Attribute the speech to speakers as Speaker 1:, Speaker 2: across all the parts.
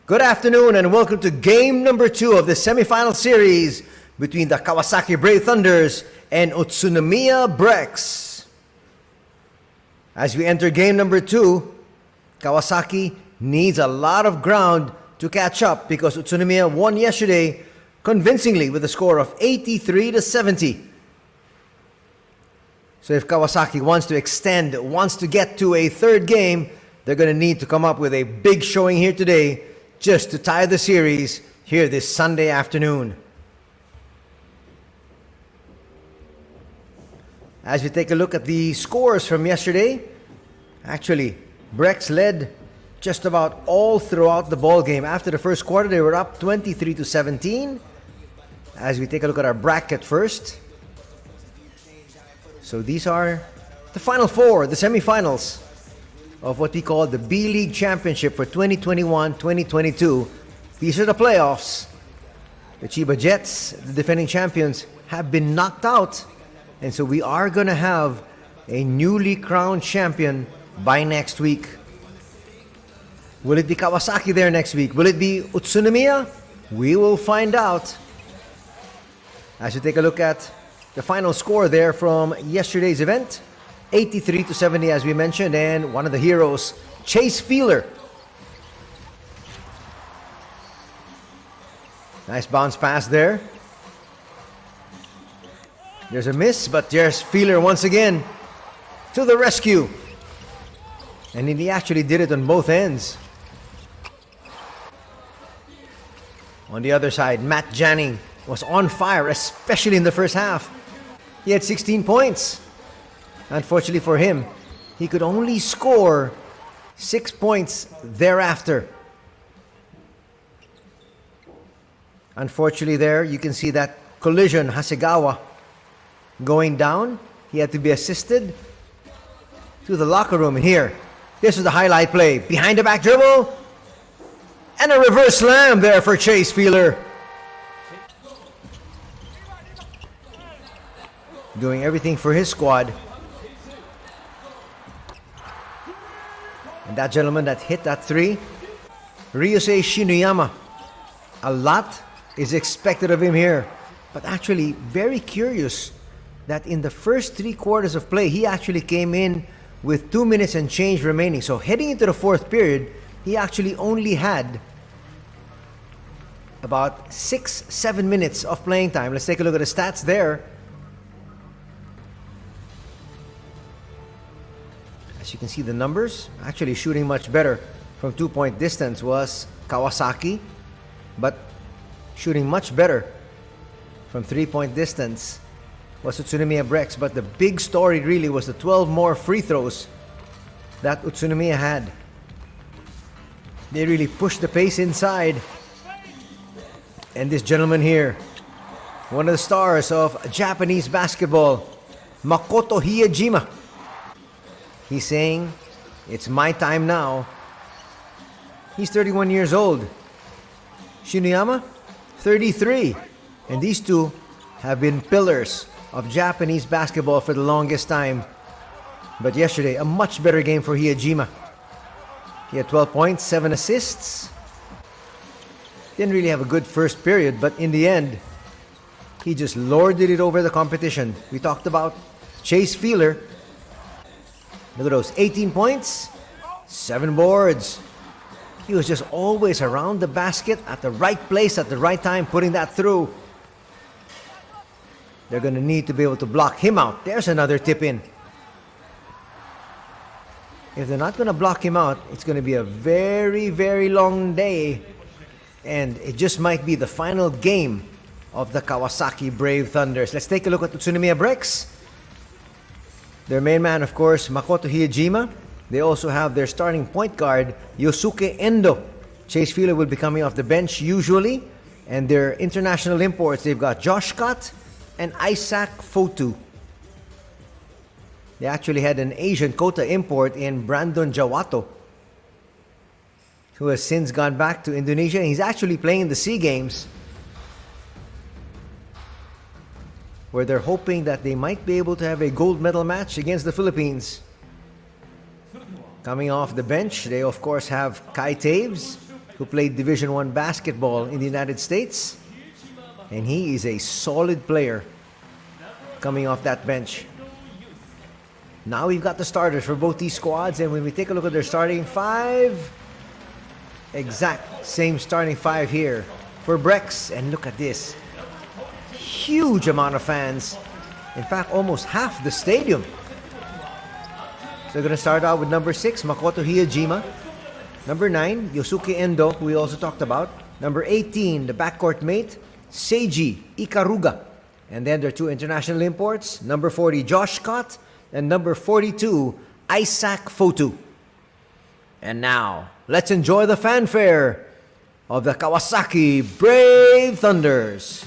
Speaker 1: Good afternoon and welcome to game number 2 of the semifinal series between the Kawasaki Brave Thunders and UTSUNOMIYA BREX. As we enter game number 2, Kawasaki needs a lot of ground to catch up because UTSUNOMIYA won yesterday convincingly with a score of 83-70. So if Kawasaki wants to extend, wants to get to a third game, they're going to need to come up with a big showing here today just to tie the series here this Sunday afternoon. As we take a look at the scores from yesterday, actually, Brex led just about all throughout the ball game. After the first quarter, they were up 23-17. As we take a look at our bracket first. So these are the final four, the semifinals of what we call the B.LEAGUE Championship for 2021-2022. These are the playoffs. The Chiba Jets, the defending champions, have been knocked out. And so we are going to have a newly crowned champion by next week. Will it be Kawasaki there next week? Will it be UTSUNOMIYA? We will find out. As we take a look at the final score there from yesterday's event, 83-70 as we mentioned, and one of the heroes, Chase Feeler. Nice bounce pass there. There's a miss, but there's Feeler once again to the rescue. And he actually did it on both ends. On the other side, Matt Janning was on fire, especially in the first half. He had 16 points. Unfortunately for him, he could only score 6 points thereafter. Unfortunately there, you can see that collision, Hasegawa going down. He had to be assisted to the locker room. And here, this was the highlight play. Behind the back dribble. And a reverse slam there for Chase Feeler. Doing everything for his squad. And that gentleman that hit that three, Ryusei Shinuyama. A lot is expected of him here. But actually, very curious that in the first 3 quarters of play, he actually came in with 2 minutes and change remaining. So heading into the fourth period, he actually only had about 6-7 minutes of playing time. Let's take a look at the stats there. As you can see the numbers, actually shooting much better from 2-point distance was Kawasaki, but shooting much better from 3-point distance was UTSUNOMIYA BREX. But the big story really was the 12 more free throws that UTSUNOMIYA had. They really pushed the pace inside. And this gentleman here, one of the stars of Japanese basketball, Makoto Hiejima. He's saying, it's my time now. He's 31 years old. Shinuyama, 33. And these two have been pillars of Japanese basketball for the longest time. But yesterday, a much better game for Hiejima. He had 12 points, 7 assists. Didn't really have a good first period, but in the end, he just lorded it over the competition. We talked about Chase Feeler. Look at those, 18 points, 7 boards. He was just always around the basket at the right place at the right time, putting that through. They're going to need to be able to block him out. There's another tip in. If they're not going to block him out, it's going to be a very, very long day. And it just might be the final game of the Kawasaki Brave Thunders. Let's take a look at UTSUNOMIYA BREX. Their main man, of course, Makoto Hiejima. They also have their starting point guard, Yosuke Endo. Chase Feeler will be coming off the bench usually. And their international imports, they've got Josh Scott and Isaac Fotu. They actually had an Asian quota import in Brandon Jawato, who has since gone back to Indonesia. He's actually playing in the SEA Games, where they're hoping that they might be able to have a gold medal match against the Philippines. Coming off the bench, they of course have Kai Taves, who played Division I basketball in the United States. And he is a solid player coming off that bench. Now we've got the starters for both these squads, and when we take a look at their starting five, exact same starting five here for Brex. And look at this. Huge amount of fans. In fact, almost half the stadium. So we're going to start out with number 6, Makoto Hiyajima. Number 9, Yosuke Endo, who we also talked about. Number 18, the backcourt mate, Seiji Ikaruga. And then there are 2 international imports. Number 40, Josh Scott. And number 42, Isaac Fotu. And now, let's enjoy the fanfare of the Kawasaki Brave Thunders.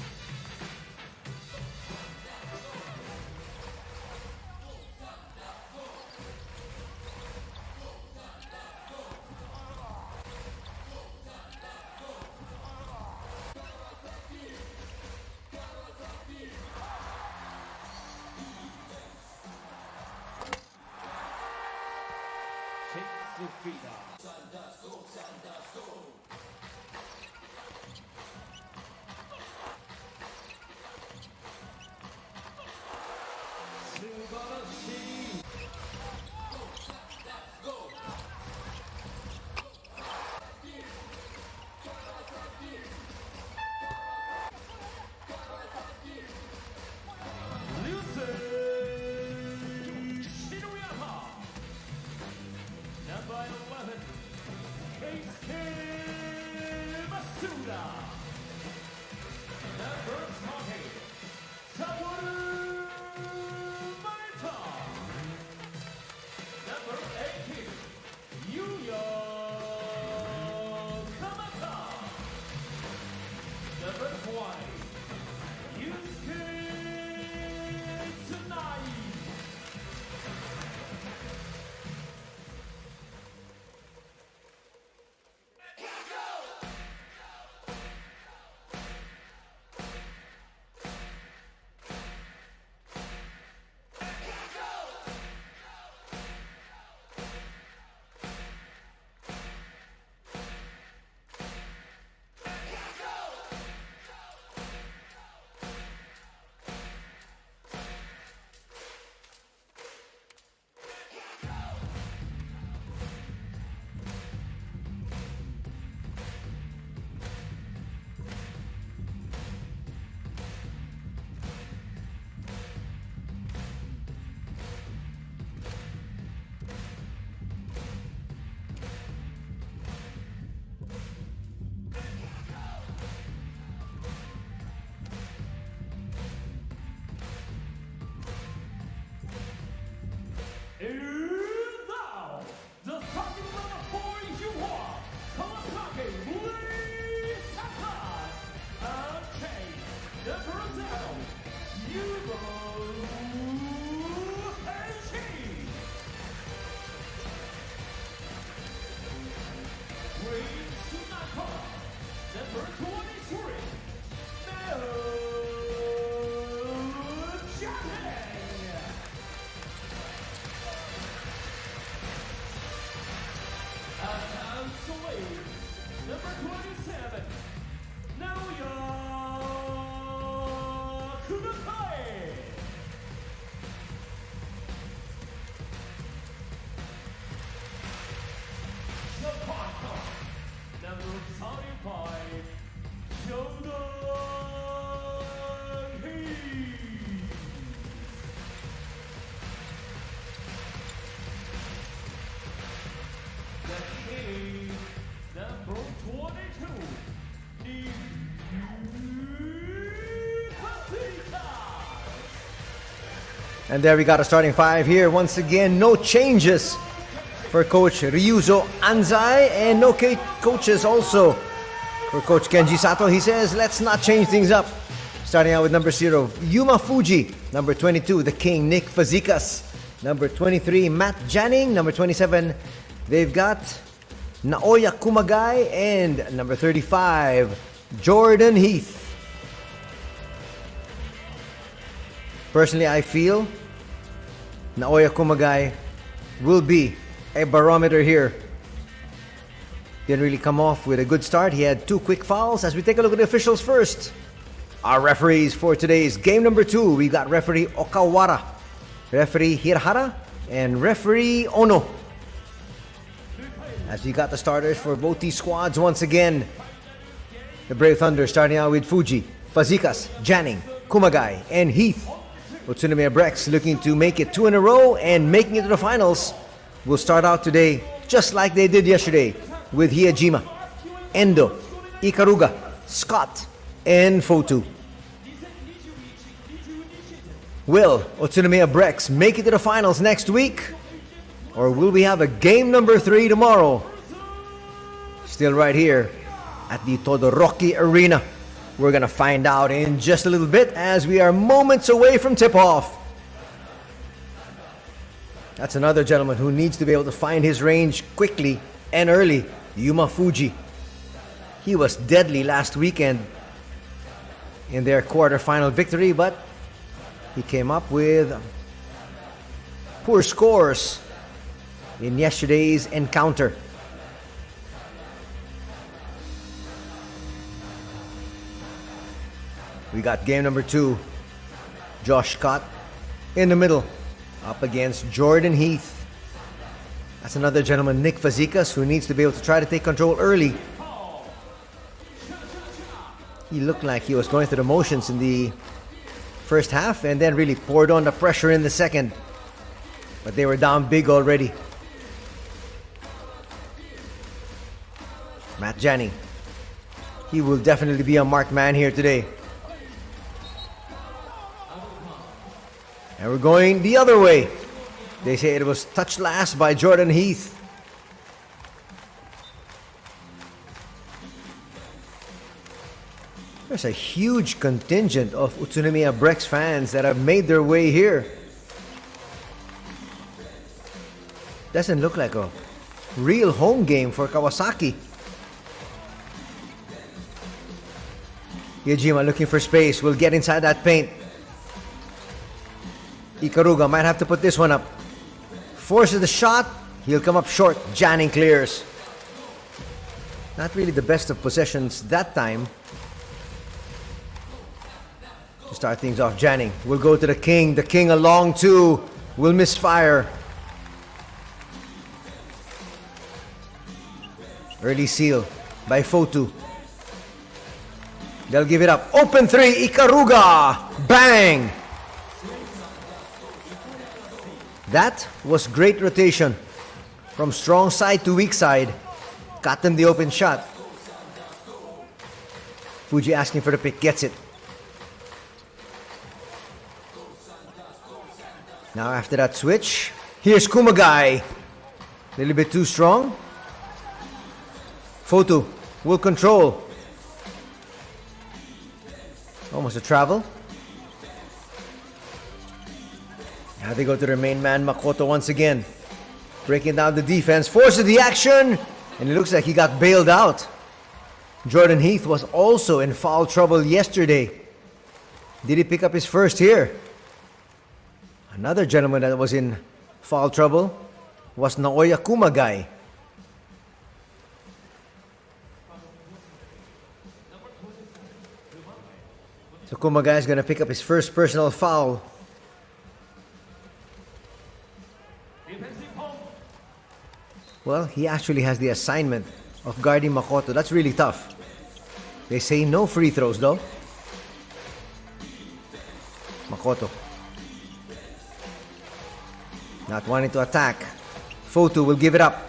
Speaker 1: And there we got a starting five here. Once again, no changes for Coach Ryuzo Anzai, and no coaches also for Coach Kenji Sato. He says, let's not change things up. Starting out with number 0, Yuma Fuji. Number 22, the King, Nick Fazekas. Number 23, Matt Janning. Number 27, they've got Naoya Kumagai. And number 35, Jordan Heath. Personally, I feel Naoya Kumagai will be a barometer here didn't really come off with a good start. He had 2 quick fouls. As we take a look at the officials first, our referees for today's game number 2, we got referee Okawara, referee Hirahara, and referee Ono. As we got the starters for both these squads once again, the Brave Thunders starting out with Fuji, Fazikas, Janning, Kumagai, and Heath. Utsunomiya Brex looking to make it 2 in a row and making it to the finals. Will start out today just like they did yesterday with Hiyajima, Endo, Ikaruga, Scott, and Fotu. Will Utsunomiya Brex make it to the finals next week? Or will we have a game number 3 tomorrow? Still right here at the Todoroki Arena. We're gonna find out in just a little bit as we are moments away from tip-off. That's another gentleman who needs to be able to find his range quickly and early. Yuma Fuji. He was deadly last weekend in their quarterfinal victory, but he came up with poor scores in yesterday's encounter. We got game number 2. Josh Scott in the middle, up against Jordan Heath. That's another gentleman, Nick Fazikas, who needs to be able to try to take control early. He looked like he was going through the motions in the first half and then really poured on the pressure in the second. But they were down big already. Matt Janning. He will definitely be a marked man here today. And we're going the other way. They say it was touched last by Jordan Heath. There's a huge contingent of Utsunomiya Brex fans that have made their way here. Doesn't look like a real home game for Kawasaki. Yajima looking for space, will get inside that paint. Ikaruga might have to put this one up. Forces the shot, he'll come up short. Janning clears. Not really the best of possessions that time. To start things off, Janning will go to the King. The King along two, will misfire. Early seal by Fotu. They'll give it up. Open three, Ikaruga! Bang! That was great rotation. From strong side to weak side. Got them the open shot. Fuji asking for the pick, gets it. Now after that switch, here's Kumagai. A little bit too strong. Fotu will control. Almost a travel. Now they go to their main man, Makoto, once again. Breaking down the defense, forces the action, and it looks like he got bailed out. Jordan Heath was also in foul trouble yesterday. Did he pick up his first here? Another gentleman that was in foul trouble was Naoya Kumagai. So Kumagai is going to pick up his first personal foul. Well, he actually has the assignment of guarding Makoto. That's really tough. They say no free throws though. Makoto. Not wanting to attack. Fotu will give it up.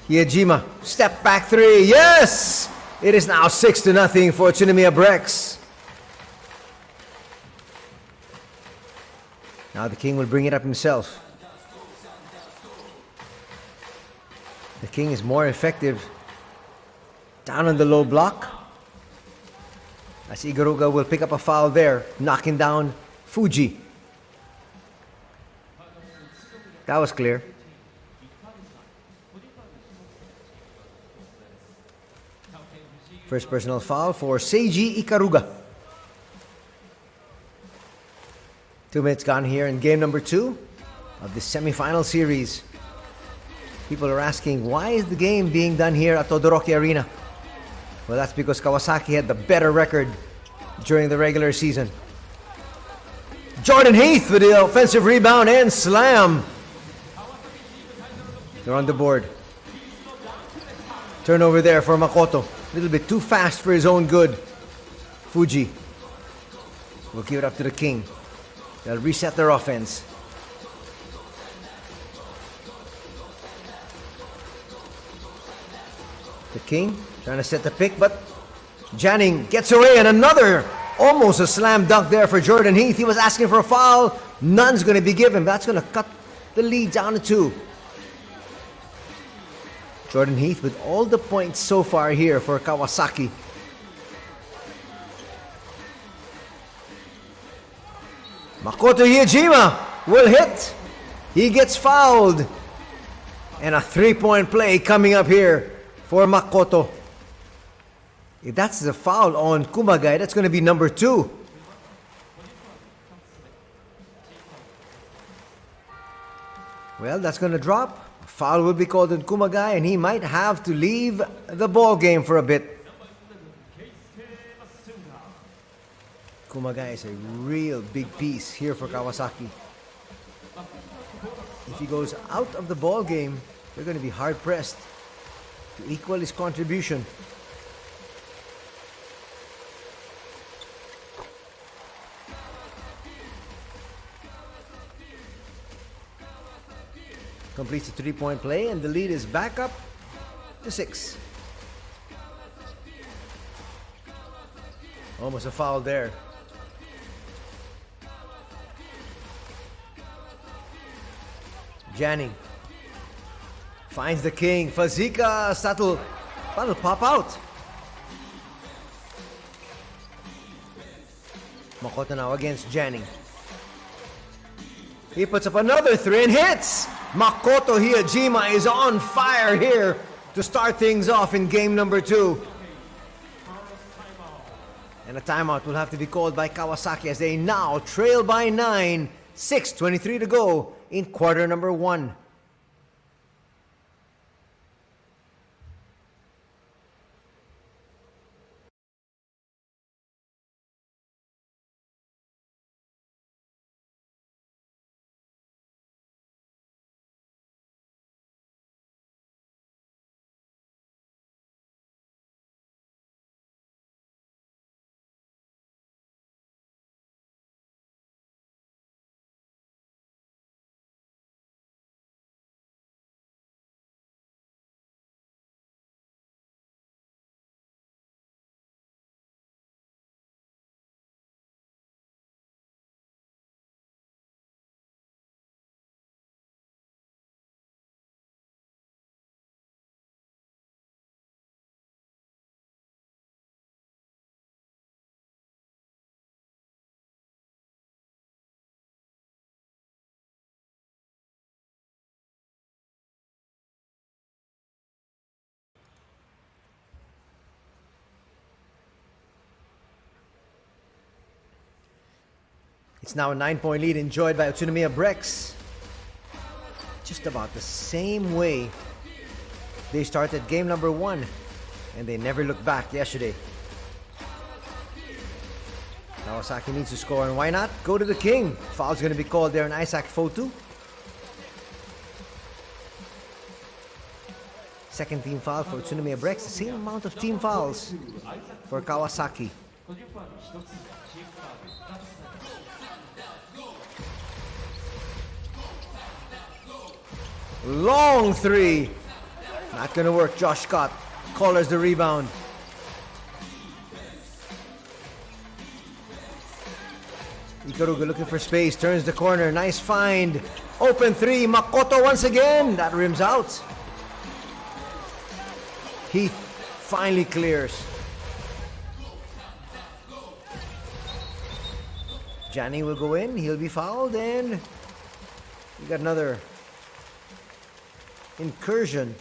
Speaker 1: Hiyajima, step back three. Yes! It is now 6-0 for Utsunomiya Brex. Now the King will bring it up himself. The King is more effective down on the low block. As Ikaruga will pick up a foul there, knocking down Fuji. That was clear. First personal foul for Seiji Ikaruga. 2 minutes gone here in game number 2 of the semifinal series. People are asking, why is the game being done here at Todoroki Arena? Well, that's because Kawasaki had the better record during the regular season. Jordan Heath with the offensive rebound and slam. They're on the board. Turnover there for Makoto. A little bit too fast for his own good. Fuji will give it up to the King. They'll reset their offense. The King trying to set the pick, but Janning gets away, and another almost a slam dunk there for Jordan Heath. He was asking for a foul. None's going to be given. That's going to cut the lead down to 2. Jordan Heath with all the points so far here for Kawasaki. Makoto Hiejima will hit. He gets fouled. And a 3-point play coming up here for Makoto. If that's the foul on Kumagai, that's going to be number 2. Well, that's going to drop. Foul will be called on Kumagai, and he might have to leave the ball game for a bit. Kumagai is a real big piece here for Kawasaki. If he goes out of the ball game, they're going to be hard pressed to equal his contribution. Completes a 3-point play, and the lead is back up to 6. Almost a foul there. Janning finds the King. Fazika Satul. That'll pop out. Makoto now against Janning. He puts up another 3 and hits. Makoto Hiejima is on fire here to start things off in game number 2. And a timeout will have to be called by Kawasaki as they now trail by 9. 6:23 to go in quarter number 1. It's now a 9-point lead enjoyed by UTSUNOMIYA BREX. Just about the same way they started game number 1, and they never looked back yesterday. Kawasaki needs to score, and why not? Go to the King. Foul's going to be called there on Isaac Fotu. Second team foul for UTSUNOMIYA BREX. The same amount of team fouls for Kawasaki. Long 3. Not going to work. Josh Scott collars the rebound. Ikaruga looking for space. Turns the corner. Nice find. Open 3. Makoto once again. That rims out. Heath finally clears. Janning will go in. He'll be fouled. And we got another incursion.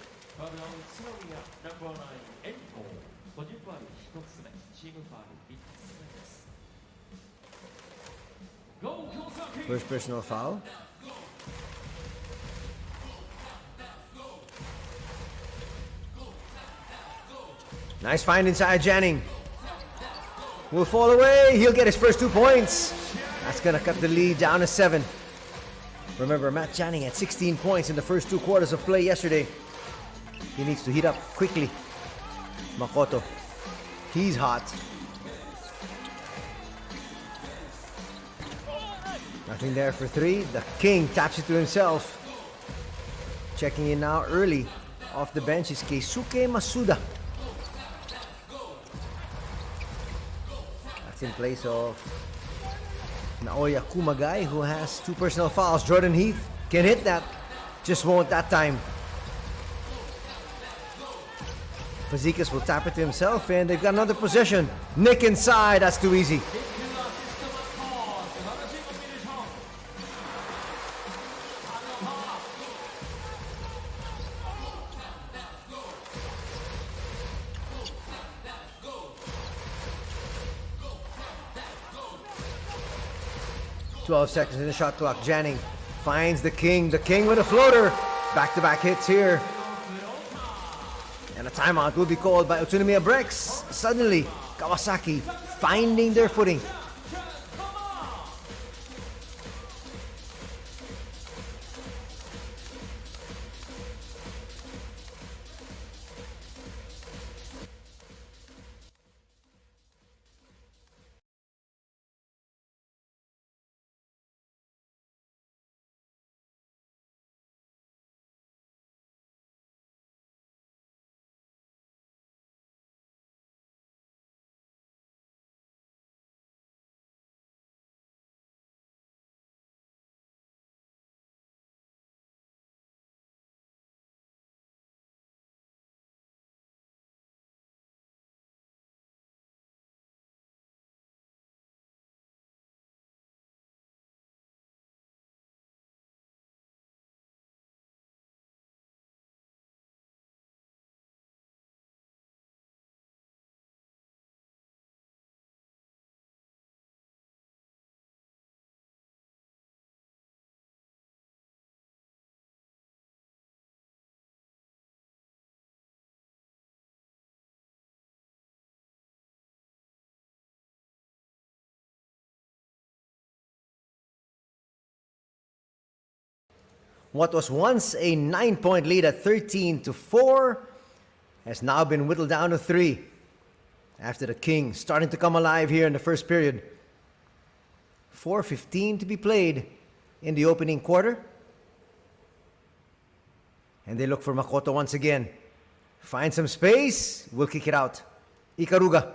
Speaker 1: First personal foul. Nice find inside Janning. Will fall away. He'll get his first 2 points. That's going to cut the lead down to 7. Remember, Matt Janning had 16 points in the first 2 quarters of play yesterday. He needs to heat up quickly. Makoto, he's hot. Nothing there for 3. The King taps it to himself. Checking in now early off the bench is Keisuke Masuda. That's in place of Naoya Kumagai, who has 2 personal fouls. Jordan Heath can hit that, just won't that time. Fazekas will tap it to himself, and they've got another possession. Nick inside, that's too easy. "12 seconds in the shot clock. Janning finds the King. The King with a floater. Back-to-back hits here. And a timeout will be called by UTSUNOMIYA BREX. Suddenly, Kawasaki finding their footing. What was once a 9-point lead at 13-4 has now been whittled down to 3 after the King starting to come alive here in the first period. 4:15 to be played in the opening quarter. And they look for Makoto once again. Find some space. Will kick it out. Ikaruga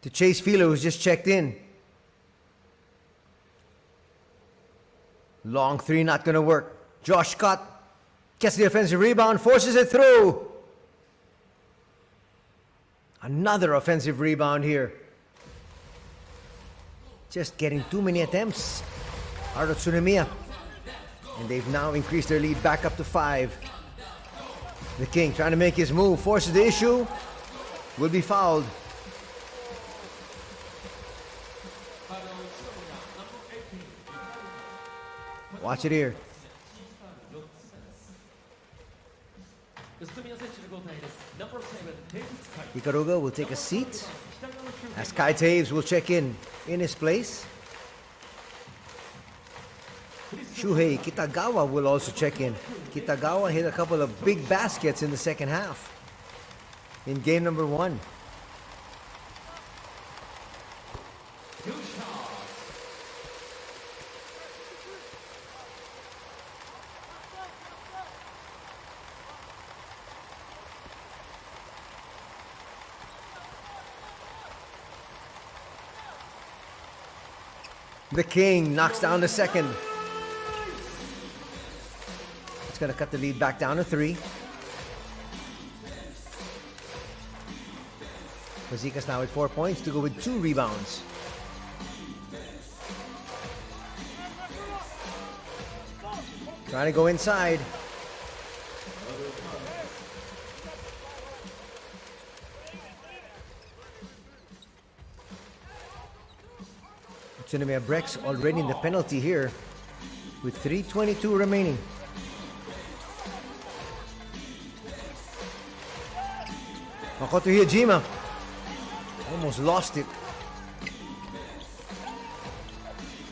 Speaker 1: to Chase Filo, who's just checked in. Long 3 not going to work. Josh Scott gets the offensive rebound, forces it through. Another offensive rebound here. Just getting too many attempts out of UTSUNOMIYA. And they've now increased their lead back up to 5. The King trying to make his move, forces the issue. Will be fouled. Watch it here. Ikaruga will take a seat as Kai Taves will check in his place. Shuhei Kitagawa will also check in. Kitagawa hit a couple of big baskets in the second half in game number 1. The King knocks down the second. It's going to cut the lead back down to 3. Fazekas now with 4 points to go with 2 rebounds. Trying to go inside. UTSUNOMIYA BREX already in the penalty here with 3:22 remaining. Makoto Hiyajima almost lost it.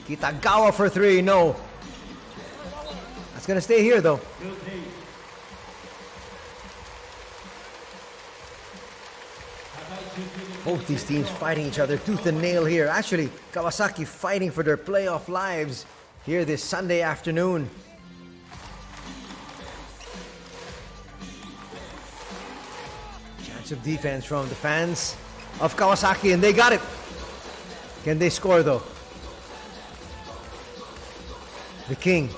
Speaker 1: Kitagawa for three, no. That's gonna stay here though. Both these teams fighting each other tooth and nail here. Actually, Kawasaki fighting for their playoff lives here this Sunday afternoon. Chance of defense from the fans of Kawasaki, and they got it. Can they score though? The King.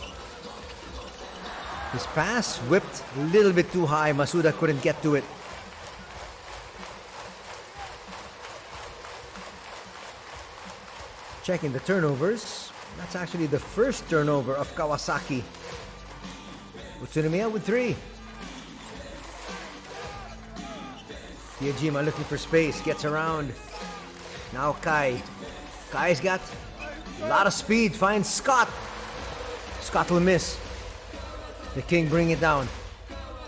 Speaker 1: His pass whipped a little bit too high. Masuda couldn't get to it. Checking the turnovers. That's actually the first turnover of Kawasaki. Utsunomiya with three. Hiyajima looking for space. Gets around. Now Kai. Kai's got a lot of speed. Finds Scott. Scott will miss. The King bring it down.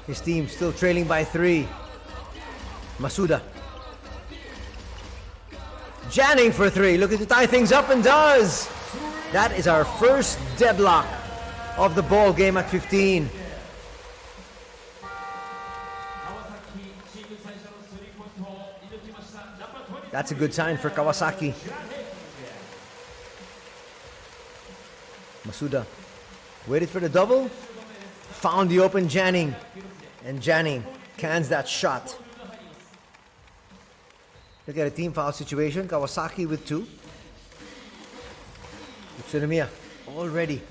Speaker 1: His team still trailing by three. Masuda. Janning for three. Looking to tie things up and does. That is our first deadlock of the ball game at 15. That's a good sign for Kawasaki. Masuda waited for the double. Found the open Janning. And Janning cans that shot. Look at a team foul situation. Kawasaki with two. Utsunomiya already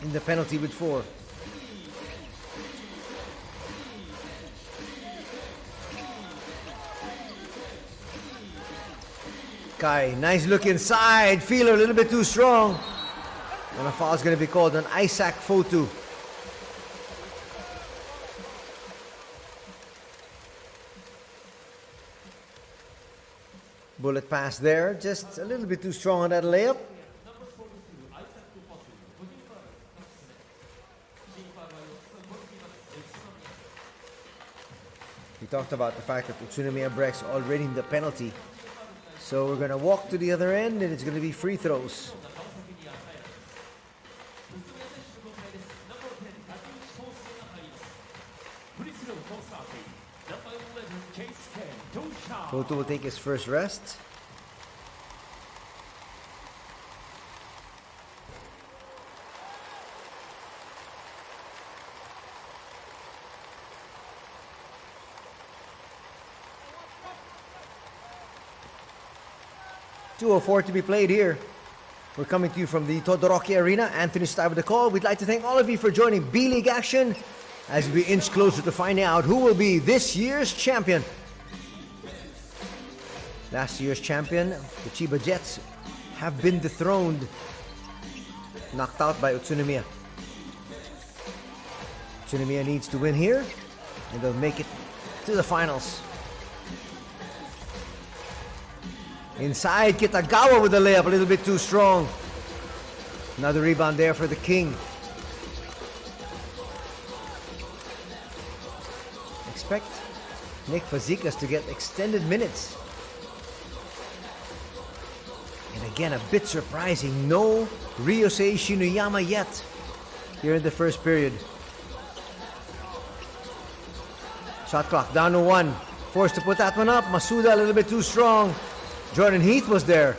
Speaker 1: in the penalty with four. Kai, nice look inside. Feeler a little bit too strong. And a foul is going to be called on Isaac Fotu. Bullet pass there, just a little bit too strong on that layup. We talked about the fact that UTSUNOMIYA BREX already in the penalty. So we're going to walk to the other end and it's going to be free throws. Fotu will take his first rest. .204 to be played here. We're coming to you from the Todoroki Arena. Anthony Stein with the call. We'd like to thank all of you for joining B.LEAGUE action as we inch closer to finding out who will be this year's champion. Last year's champion, the Chiba Jets, have been dethroned, knocked out by Utsunomiya. Utsunomiya needs to win here, and they'll make it to the finals. Inside, Kitagawa with the layup, a little bit too strong. Another rebound there for the King. Expect Nick Fazekas to get extended minutes. And again, a bit surprising, no Ryusei Shinuyama yet here in the first period. Shot clock down to one. Forced to put that one up. Masuda a little bit too strong. Jordan Heath was there.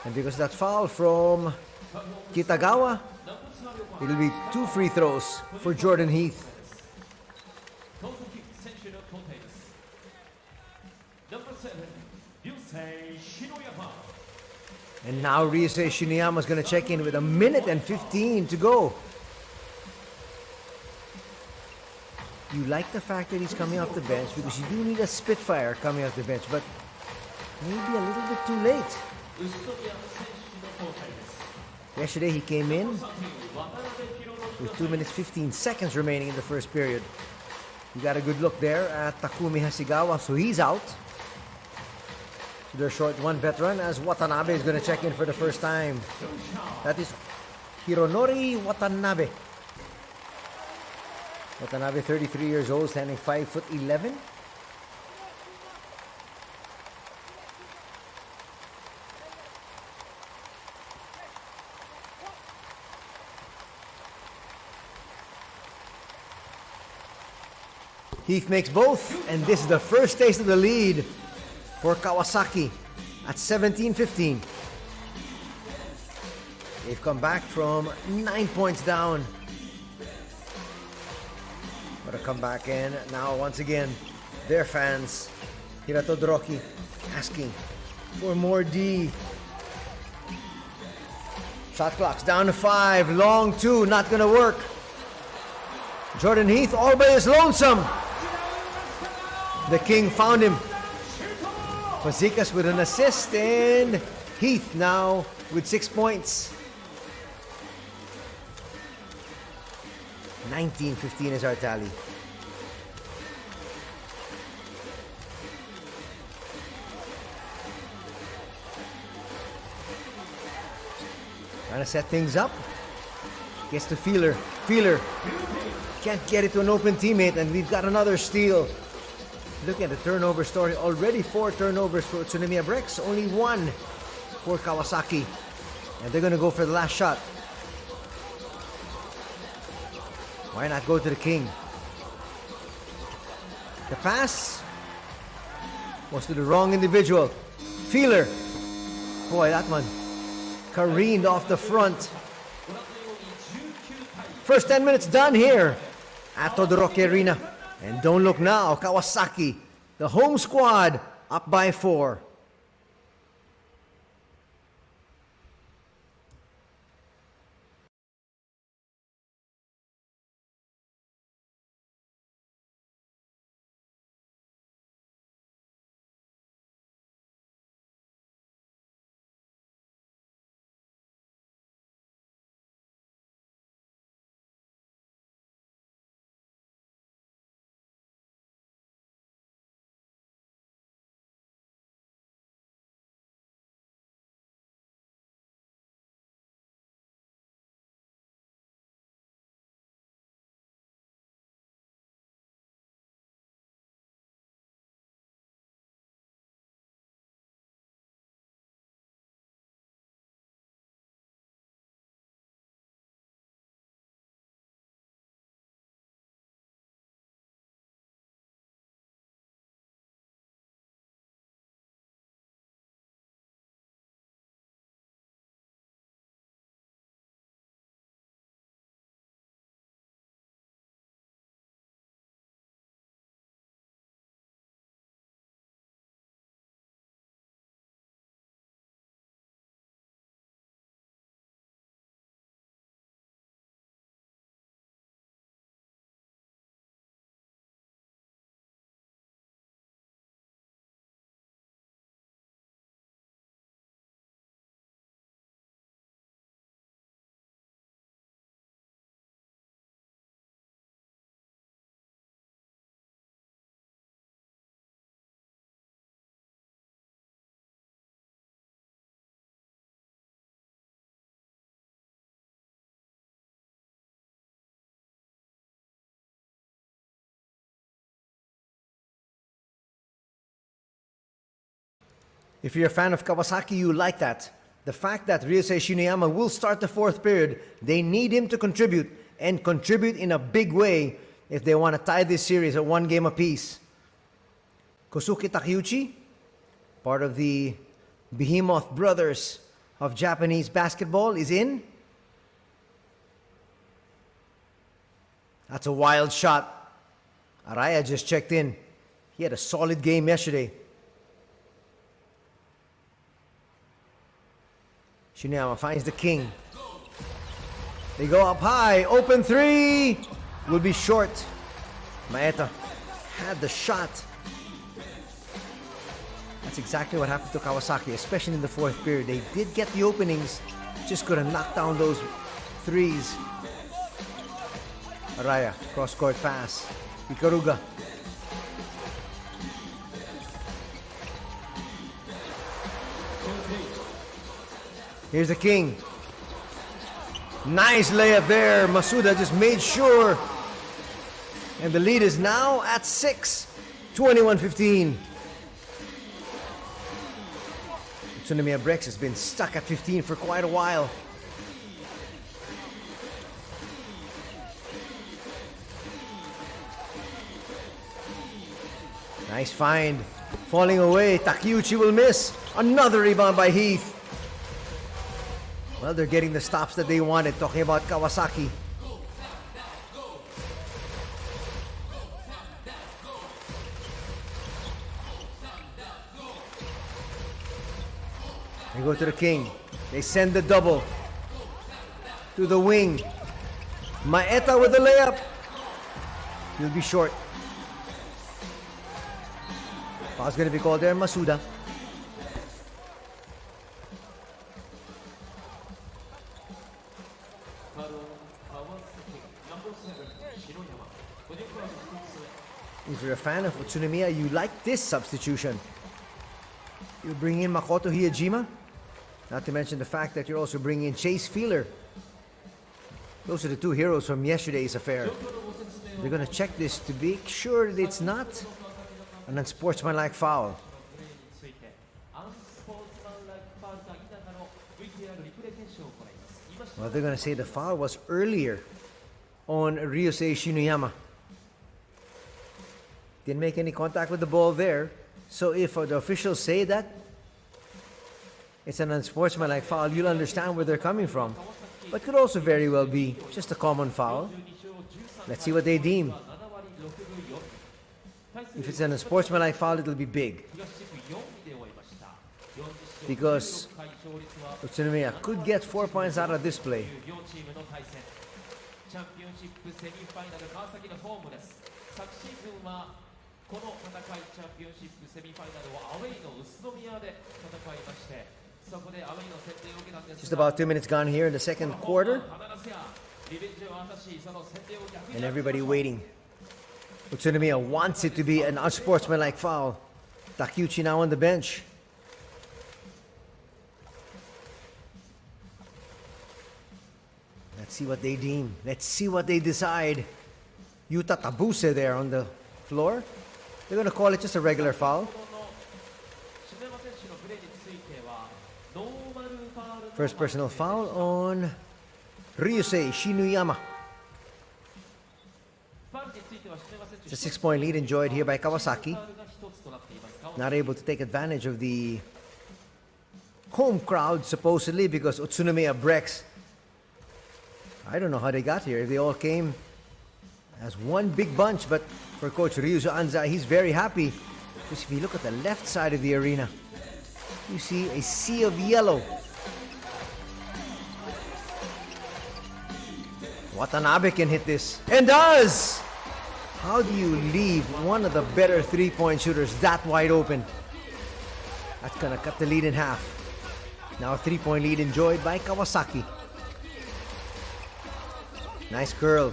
Speaker 1: And because of that foul from Kitagawa, it'll be two free throws for Jordan Heath. And now Ryusei Shinuyama is going to check in with 1 minute and 15 to go. You like the fact that he's coming off the bench because you do need a Spitfire coming off the bench, but maybe a little bit too late. Yesterday he came in with 2 minutes 15 seconds remaining in the first period. You got a good look there at Takumi Hasegawa, so he's out. So they're short one veteran as Watanabe is going to check in for the first time. That is Hironori Watanabe. Watanabe, 33 years old, standing 5'11". Heath makes both, and this is the first taste of the lead for Kawasaki at 17-15. They've come back from 9 points down. But a comeback, and now once again, their fans, Hirato Todoroki, asking for more D. Shot clock's down to 5, long 2, not gonna work. Jordan Heath all by his lonesome. The King found him. Fazekas with an assist, and Heath now with 6 points. 19-15 is our tally. Trying to set things up. Gets to Feeler. Feeler can't get it to an open teammate, and we've got another steal. Look at the turnover story. Already 4 turnovers for UTSUNOMIYA BREX. Only 1 for Kawasaki. And they're going to go for the last shot. Why not go to the King? The pass was to the wrong individual. Feeler. Boy, that one careened off the front. First 10 minutes done here at Todoroki Arena. And don't look now, Kawasaki, the home squad, up by 4. If you're a fan of Kawasaki, you like that. The fact that Ryusei Shiniyama will start the 4th period, they need him to contribute, and contribute in a big way if they want to tie this series at 1 game apiece. Kosuke Takeuchi, part of the behemoth brothers of Japanese basketball, is in. That's a wild shot. Araya just checked in. He had a solid game yesterday. Shiniyama finds the King. They go up high. Open 3. Will be short. Maeta had the shot. That's exactly what happened to Kawasaki, especially in the 4th period. They did get the openings, just couldn't knock down those 3s. Araya, cross-court pass. Ikaruga. Here's the King. Nice layup there. Masuda just made sure And the lead is now at 6. 21-15. UTSUNOMIYA BREX has been stuck at 15 for quite a while. Nice find. Falling away. Takeuchi will miss. Another rebound by Heath. Well, they're getting the stops that they wanted. Talking about Kawasaki. They go to the king. They send the double to the wing. Maeta with the layup. He'll be short. Foul's going to be called there, Masuda. If you're a fan of UTSUNOMIYA, you like this substitution. You bring in Makoto Hiyajima, not to mention the fact that you're also bringing in Chase Feeler. Those are the two heroes from yesterday's affair. They're going to check this to be sure that it's not an unsportsmanlike foul. Well, they're going to say the foul was earlier on Ryusei Shinuyama. Didn't make any contact with the ball there. So if the officials say that it's an unsportsmanlike foul, you'll understand where they're coming from. But could also very well be just a common foul. Let's see what they deem. If it's an unsportsmanlike foul, it'll be big. Because UTSUNOMIYA could get 4 points out of this play. Just about 2 minutes gone here in the second quarter. And everybody waiting. UTSUNOMIYA wants it to be an unsportsmanlike foul. Takeuchi now on the bench. Let's see what they deem. Let's see what they decide. Yuta Tabuse there on the floor. They're going to call it just a regular foul. First personal foul on Ryusei Shinuyama. It's a 6-point lead enjoyed here by Kawasaki. Not able to take advantage of the home crowd supposedly because UTSUNOMIYA BREX, I don't know how they got here. If they all came as one big bunch, but for Coach Ryuzo Anza, he's very happy. Because if you look at the left side of the arena, you see a sea of yellow. Watanabe can hit this, and does! How do you leave one of the better three-point shooters that wide open? That's gonna cut the lead in half. Now a 3-point lead enjoyed by Kawasaki. Nice curl.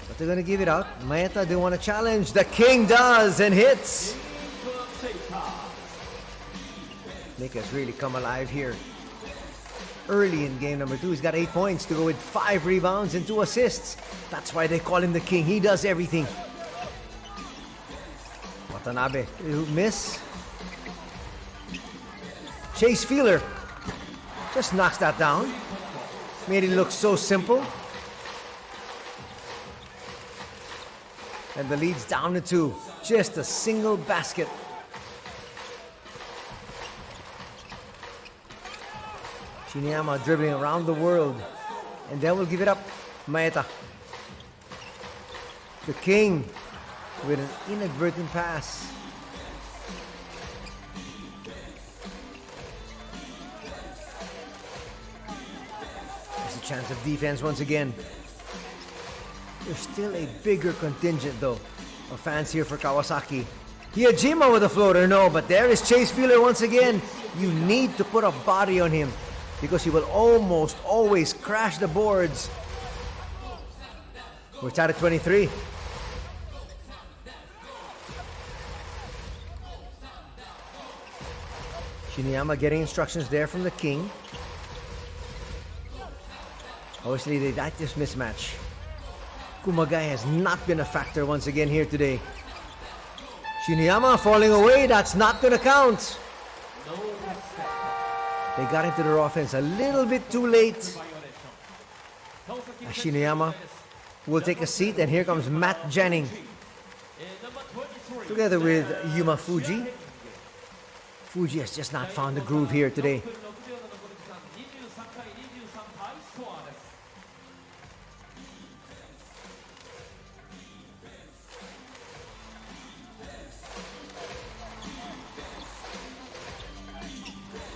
Speaker 1: But they're gonna give it out. Maeta, they want to challenge. The king does and hits. Nick has really come alive here. Early in game number 2, he's got 8 points to go with 5 rebounds and 2 assists. That's why they call him the king. He does everything. Watanabe, miss. Chase Feeler just knocks that down. Made it look so simple. And the lead's down to 2. Just a single basket. Shinuyama dribbling around the world. And then we'll give it up. Maeta. The king with an inadvertent pass. There's a chance of defense once again. There's still a bigger contingent though of fans here for Kawasaki. Hiyajima with a floater, no, but there is Chase Feeler once again. You need to put a body on him because he will almost always crash the boards. We're tied at 23. Shinuyama getting instructions there from the king. Obviously, they like this mismatch. Kumagai has not been a factor once again here today. Shiniyama falling away, that's not gonna count. They got into their offense a little bit too late. Shiniyama will take a seat, and here comes Matt Jennings together with Yuma Fuji. Fuji has just not found the groove here today.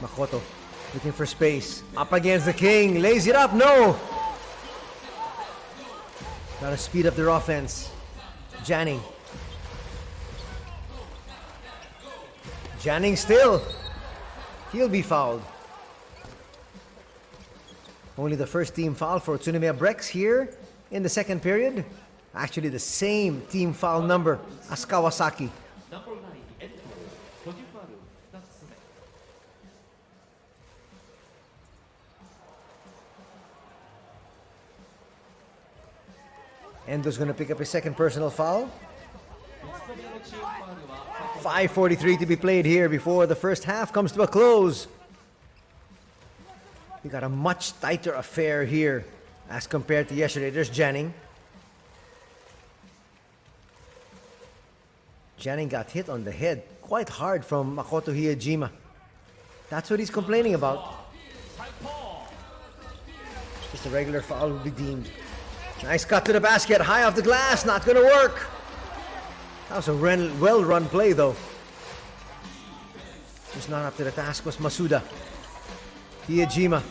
Speaker 1: Makoto looking for space. Up against the king. Lays it up. No! Gotta speed up their offense. Janning. Janning still. He'll be fouled. Only the first team foul for UTSUNOMIYA BREX here in the second period. Actually the same team foul number as Kawasaki. Endo's going to pick up his second personal foul. 5:43 to be played here before the first half comes to a close. We got a much tighter affair here as compared to yesterday. There's Janning. Janning got hit on the head quite hard from Makoto Hiyajima. That's what he's complaining about. Just a regular foul will be deemed. Nice cut to the basket, high off the glass, not gonna work. That was a well-run play though. Just not up to the task was Masuda. Hiyajima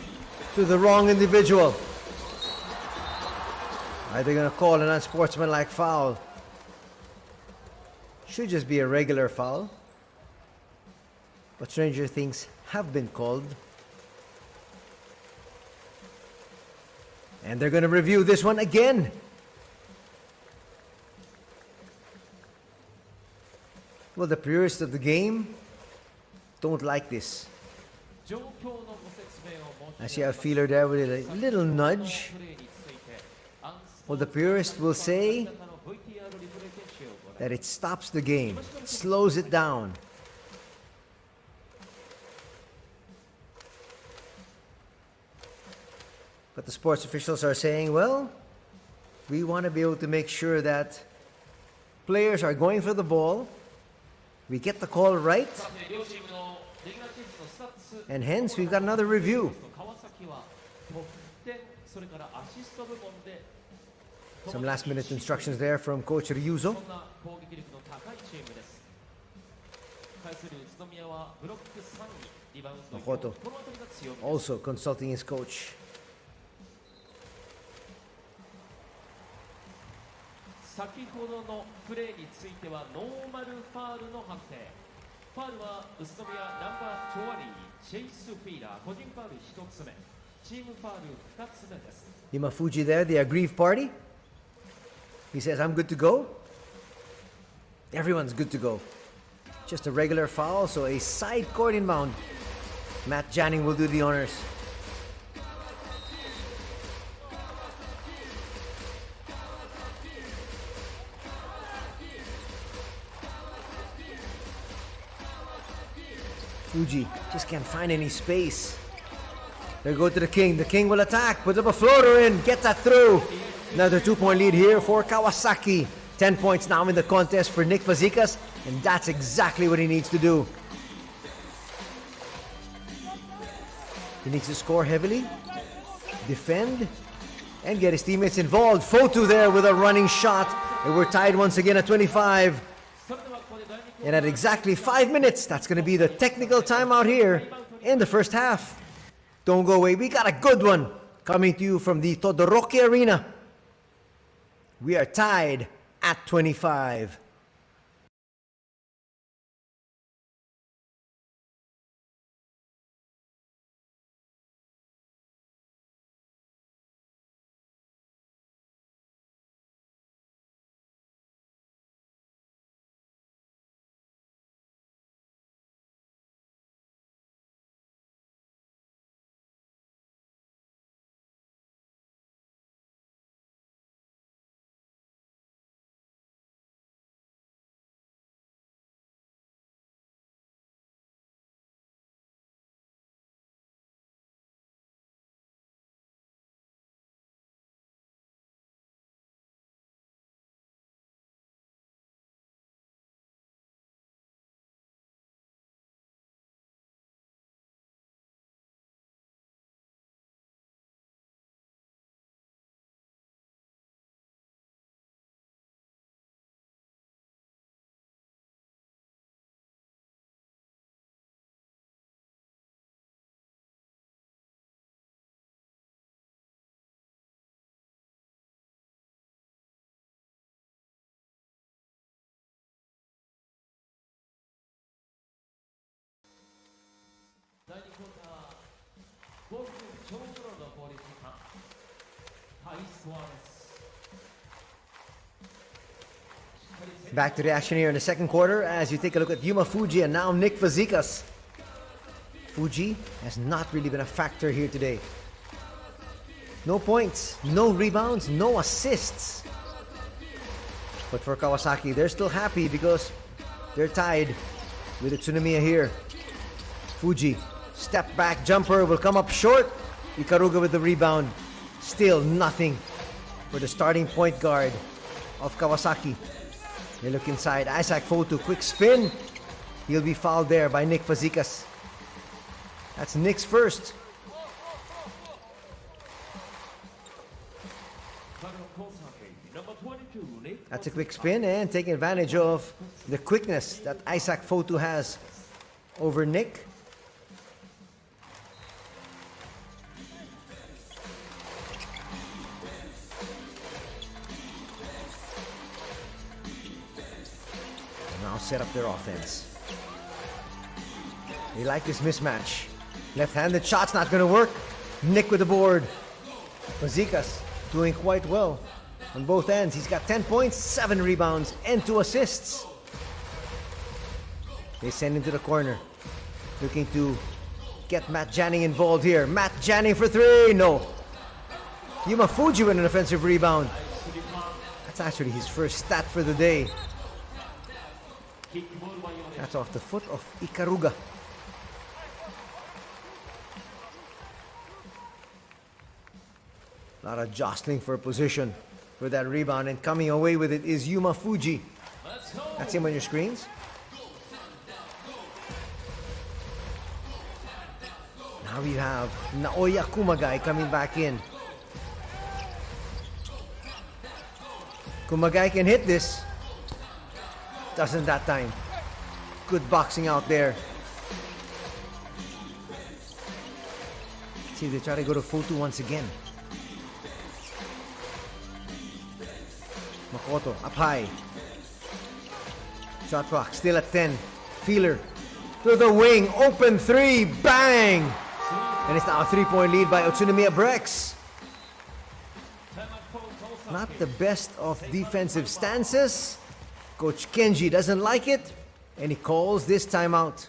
Speaker 1: to the wrong individual. Are they gonna call an unsportsmanlike foul? Should just be a regular foul. But stranger things have been called. And they're going to review this one again. Well, the purists of the game don't like this. I see a feeler there with a little nudge. Well, the purist will say that it stops the game, slows it down. But the sports officials are saying, well, we want to be able to make sure that players are going for the ball. We get the call right. And hence, we've got another review. Some last-minute instructions there from Coach Ryuzo. Makoto also consulting his coach. Yuma Fuji there, the aggrieved party. He says, I'm good to go. Everyone's good to go. Just a regular foul, so a side court inbound. Matt Janning will do the honors. Fuji just can't find any space. They go to the king. The king will attack. Puts up a floater in. Gets that through. Another 2-point lead here for Kawasaki. 10 points now in the contest for Nick Fazekas. And that's exactly what he needs to do. He needs to score heavily, defend, and get his teammates involved. Fotu there with a running shot. And we're tied once again at 25. And at exactly 5 minutes, that's going to be the technical timeout here in the first half. Don't go away. We got a good one coming to you from the Todoroki Arena. We are tied at 25. Back to the action here in the second quarter as you take a look at Yuma Fuji and now Nick Fazekas. Fuji has not really been a factor here today. No points, no rebounds, no assists. But for Kawasaki, they're still happy because they're tied with UTSUNOMIYA here. Fuji, step back jumper will come up short. Ikaruga with the rebound. Still nothing for the starting point guard of Kawasaki. They look inside. Isaac Fotu, quick spin. He'll be fouled there by Nick Fazekas. That's Nick's first. That's a quick spin and taking advantage of the quickness that Isaac Fotu has over Nick. Now set up their offense. They like this mismatch. Left-handed shot's not going to work. Nick with the board. Fazekas doing quite well on both ends. He's got 10 points, 7 rebounds, and 2 assists. They send him to the corner. Looking to get Matt Janning involved here. Matt Janning for 3. No. Yuma Fuji with an offensive rebound. That's actually his first stat for the day. That's off the foot of Ikaruga. A lot of jostling for position for that rebound, and coming away with it is Yuma Fuji. That's him on your screens. Now we have Naoya Kumagai coming back in. Kumagai can hit this. Doesn't that time. Good boxing out there. See if they try to go to Fotu once again. Makoto up high. Shot clock still at 10. Feeler to the wing. Open 3. Bang! And it's now a 3-point lead by UTSUNOMIYA BREX. Not the best of defensive stances. Coach Kenji doesn't like it, and he calls this timeout.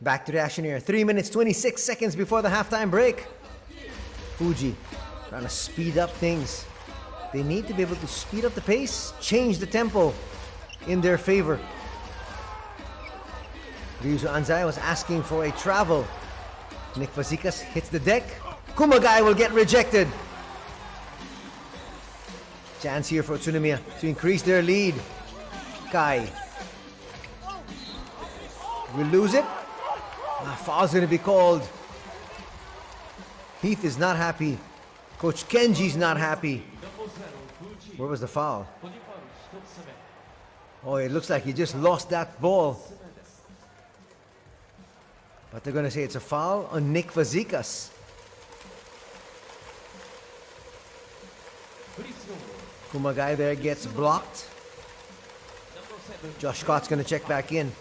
Speaker 1: Back to the action here. 3 minutes, 26 seconds before the halftime break. Fuji trying to speed up things. They need to be able to speed up the pace, change the tempo in their favor. Ryuzo Anzai was asking for a travel. Nick Fazekas hits the deck. Kumagai will get rejected. Chance here for UTSUNOMIYA to increase their lead. Kai will lose it. Foul's going to be called. Heath is not happy. Coach Kenji's not happy. Where was the foul? Oh, it looks like he just lost that ball. But they're going to say it's a foul on Nick Fazekas. Kumagai there gets blocked. Josh Scott's going to check back in.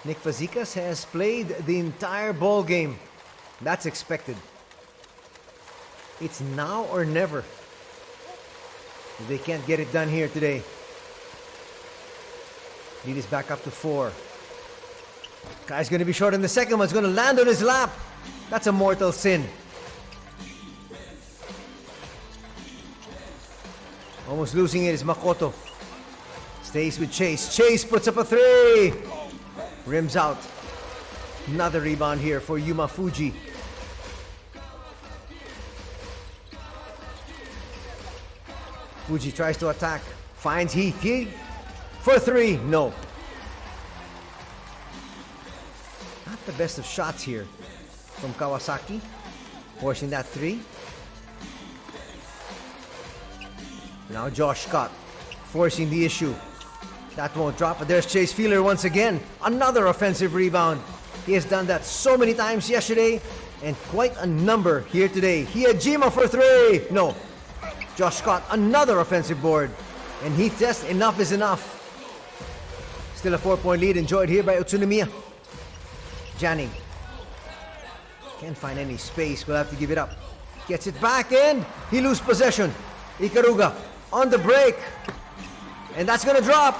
Speaker 1: Nick Fazekas has played the entire ball game. That's expected. It's now or never. If they can't get it done here today. Lead is back up to 4. Guy's going to be short in the second one. It's going to land on his lap. That's a mortal sin. Almost losing it is Makoto. Stays with Chase. Chase puts up a 3. Rims out. Another rebound here for Yuma Fuji. Fuji tries to attack. Finds Heath. Heath for 3. No. Not the best of shots here from Kawasaki. Forcing that 3. Now Josh Scott forcing the issue. That won't drop, but there's Chase Feeler once again. Another offensive rebound. He has done that so many times yesterday and quite a number here today. Hiyajima for 3. No. Josh Scott, another offensive board. And Heath just enough is enough. Still a 4-point lead enjoyed here by Utsunomiya. Janning. Can't find any space. We'll have to give it up. Gets it back in. He loses possession. Ikaruga on the break. And that's going to drop.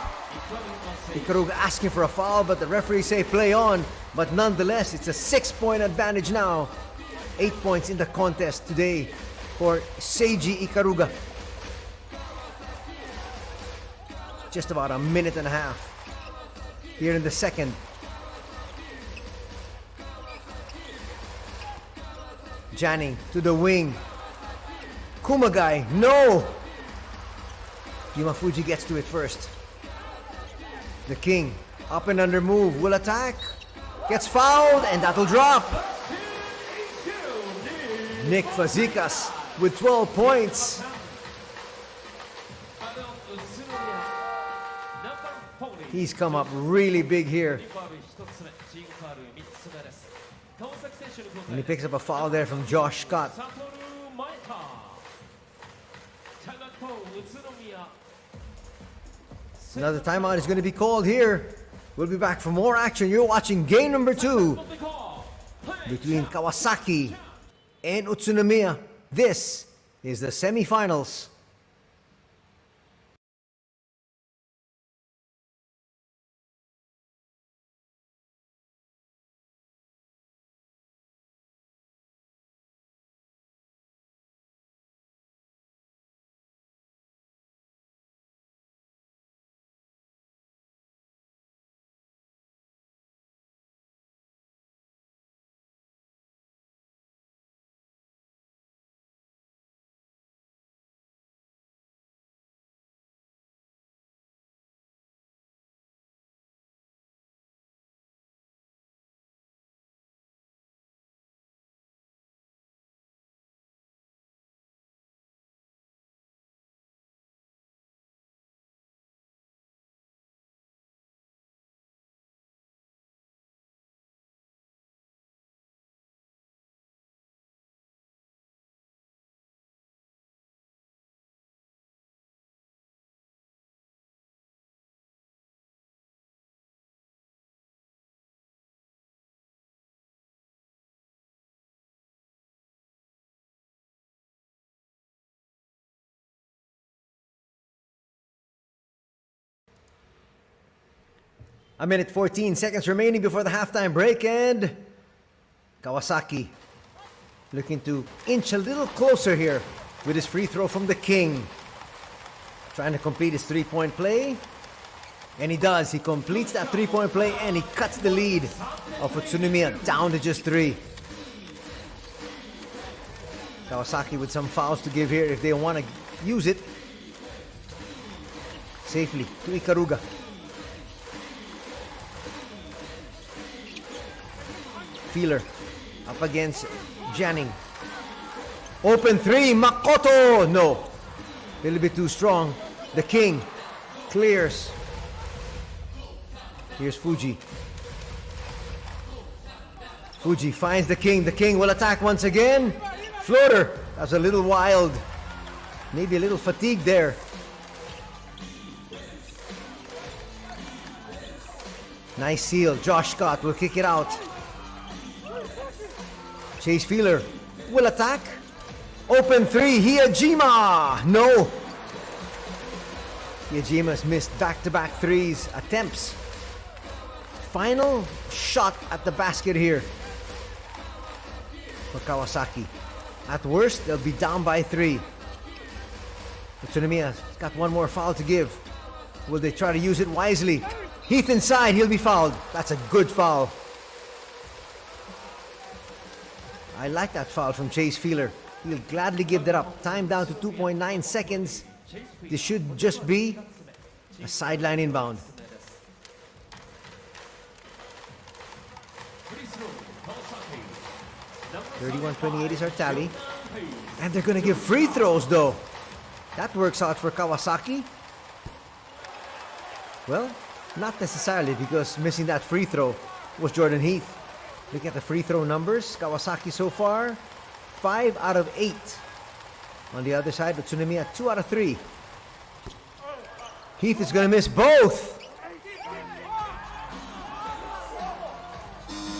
Speaker 1: Ikaruga asking for a foul, but the referees say play on. But nonetheless, it's a 6-point advantage now. 8 points in the contest today for Seiji Ikaruga. Just about a minute and a half here in the second. Janning to the wing. Kumagai, no! Yuma Fuji gets to it first. The King, up and under move, will attack. Gets fouled, and that'll drop. Nick Fazekas with 12 points. He's come up really big here. And he picks up a foul there from Josh Scott. Another timeout is going to be called here. We'll be back for more action. You're watching game number 2 between Kawasaki and Utsunomiya. This is the semifinals. A minute 14 seconds remaining before the halftime break, and Kawasaki looking to inch a little closer here with his free throw from the King. Trying to complete his 3-point play. And he does. He completes that 3-point play and he cuts the lead of Utsunomiya down to just 3. Kawasaki with some fouls to give here if they want to use it. Safely to Ikaruga. Feeler up against Janning. Open 3, Makoto! No. A little bit too strong. The King clears. Here's Fuji. Fuji finds the King. The King will attack once again. Floater. That's a little wild. Maybe a little fatigued there. Nice seal. Josh Scott will kick it out. Chase Feeler will attack. Open three. Hiyajima. No. Hiyajima's missed back-to-back threes attempts. Final shot at the basket here for Kawasaki. At worst, they'll be down by 3. Utsunomiya's got one more foul to give. Will they try to use it wisely? Heath inside, he'll be fouled. That's a good foul. I like that foul from Chase Feeler. He'll gladly give that up. Time down to 2.9 seconds. This should just be a sideline inbound. (31-28) is our tally. And they're going to give free throws though. That works out for Kawasaki. Well, not necessarily, because missing that free throw was Jordan Heath. Look at the free throw numbers. Kawasaki so far, 5 out of 8. On the other side, Utsunomiya 2 out of 3. Heath is going to miss both.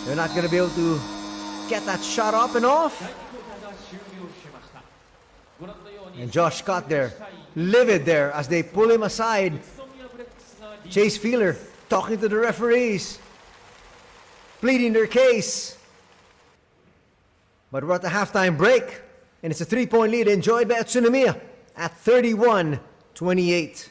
Speaker 1: They're not going to be able to get that shot up and off. And Josh Scott there, livid there as they pull him aside. Chase Feeler talking to the referees, pleading their case. But we're at the halftime break, and it's a 3-point lead enjoyed by Utsunomiya at 31-28.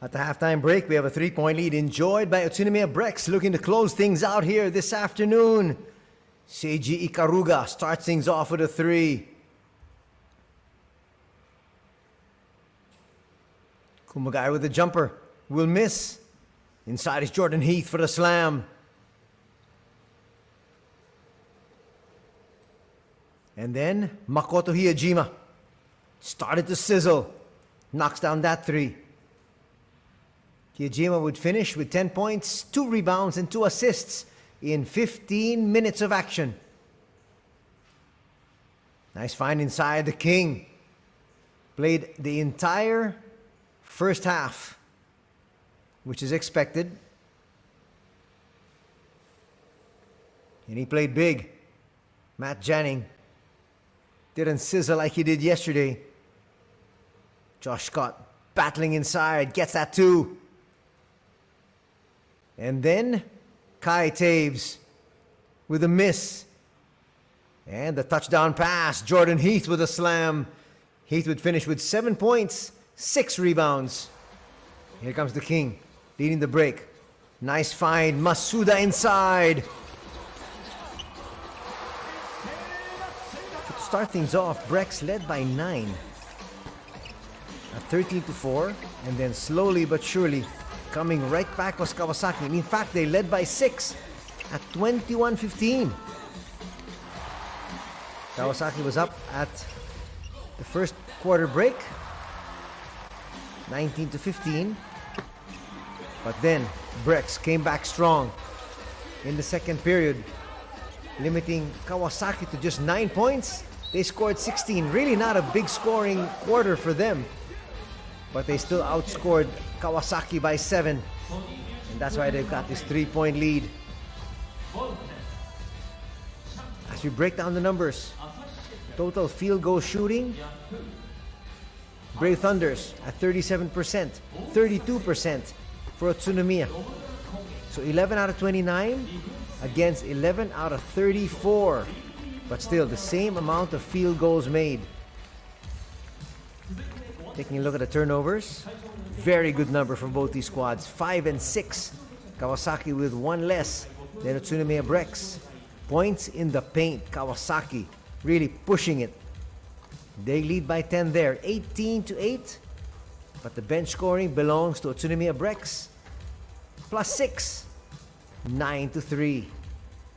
Speaker 1: At the halftime break, we have a 3-point lead enjoyed by UTSUNOMIYA BREX, looking to close things out here this afternoon. Seiji Ikaruga starts things off with a 3. Kumagai with the jumper. Will miss. Inside is Jordan Heath for the slam. And then Makoto Hiyajima started to sizzle. Knocks down that 3. Hiyajima would finish with 10 points, 2 rebounds, and 2 assists in 15 minutes of action. Nice find inside the King. Played the entire first half, which is expected. And he played big. Matt Janning didn't sizzle like he did yesterday. Josh Scott battling inside, gets that 2. And then Kai Taves with a miss. And the touchdown pass. Jordan Heath with a slam. Heath would finish with 7 points, 6 rebounds. Here comes the King, leading the break. Nice find. Masuda inside. To start things off, Brex led by 9. At 13-4. And then slowly but surely, coming right back was Kawasaki. And in fact, they led by 6 at 21-15. Kawasaki was up at the first quarter break, 19-15. But then Brex came back strong in the second period, limiting Kawasaki to just 9 points. They scored 16. Really not a big scoring quarter for them, but they still outscored Kawasaki by 7. And that's why they've got this 3-point lead. As we break down the numbers, total field goal shooting, Brave Thunders at 37%, 32% for UTSUNOMIYA. So 11 out of 29 against 11 out of 34. But still the same amount of field goals made. Taking a look at the turnovers, very good number from both these squads. 5 and 6. Kawasaki with 1 less than UTSUNOMIYA BREX. Points in the paint. Kawasaki really pushing it. They lead by 10 there, 18-8. But the bench scoring belongs to UTSUNOMIYA BREX. Plus 6, 9-3.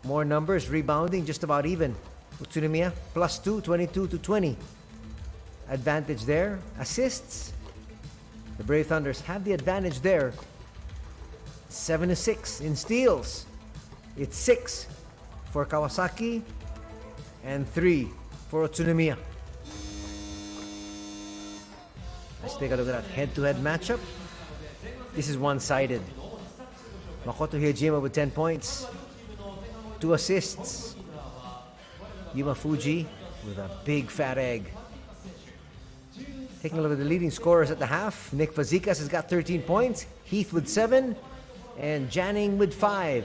Speaker 1: More numbers, rebounding just about even. UTSUNOMIYA plus 2, 22-20. Advantage there. Assists, the Brave Thunders have the advantage there. 7-6 in steals. It's 6 for Kawasaki and 3 for UTSUNOMIYA. Let's take a look at that head-to-head matchup. This is one-sided. Makoto Hiyajima with 10 points, 2 assists. Yuma Fuji with a big fat egg. Taking a look at the leading scorers at the half, Nick Fazekas has got 13 points, Heath with 7, and Janning with 5.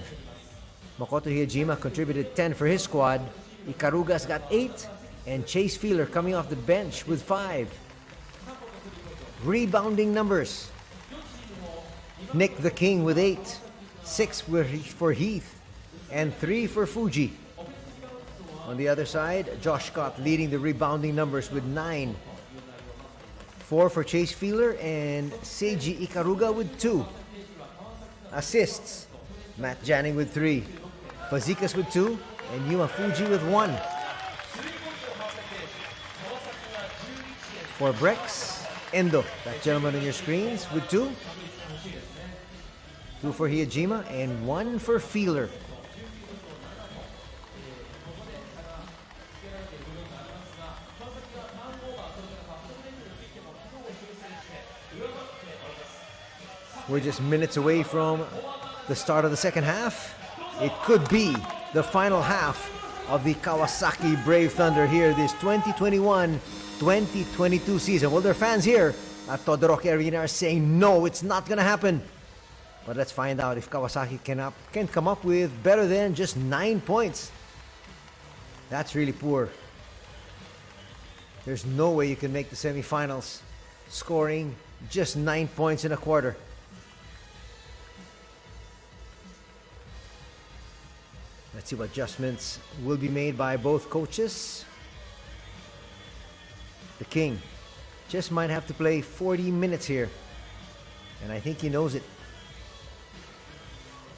Speaker 1: Makoto Hiyajima contributed 10 for his squad. Ikaruga's got 8, and Chase Feeler coming off the bench with 5. Rebounding numbers. Nick the King with 8, 6 for Heath, and 3 for Fuji. On the other side, Josh Scott leading the rebounding numbers with 9. 4 for Chase Feeler and Seiji Ikaruga with 2. Assists, Matt Janning with 3. Fazekas with 2 and Yuma Fuji with 1. For Brex, Endo, that gentleman on your screens, with 2. 2 for Hiyajima and 1 for Feeler. We're just minutes away from the start of the second half. It could be the final half of the Kawasaki Brave Thunder here this 2021-2022 season. Well, their fans here at Todoroki Arena are saying no, it's not gonna happen. But let's find out if Kawasaki can come up with better than just 9 points. That's really poor. There's no way you can make the semifinals scoring just 9 points in a quarter. Let's see what adjustments will be made by both coaches. The King just might have to play 40 minutes here, and I think he knows it.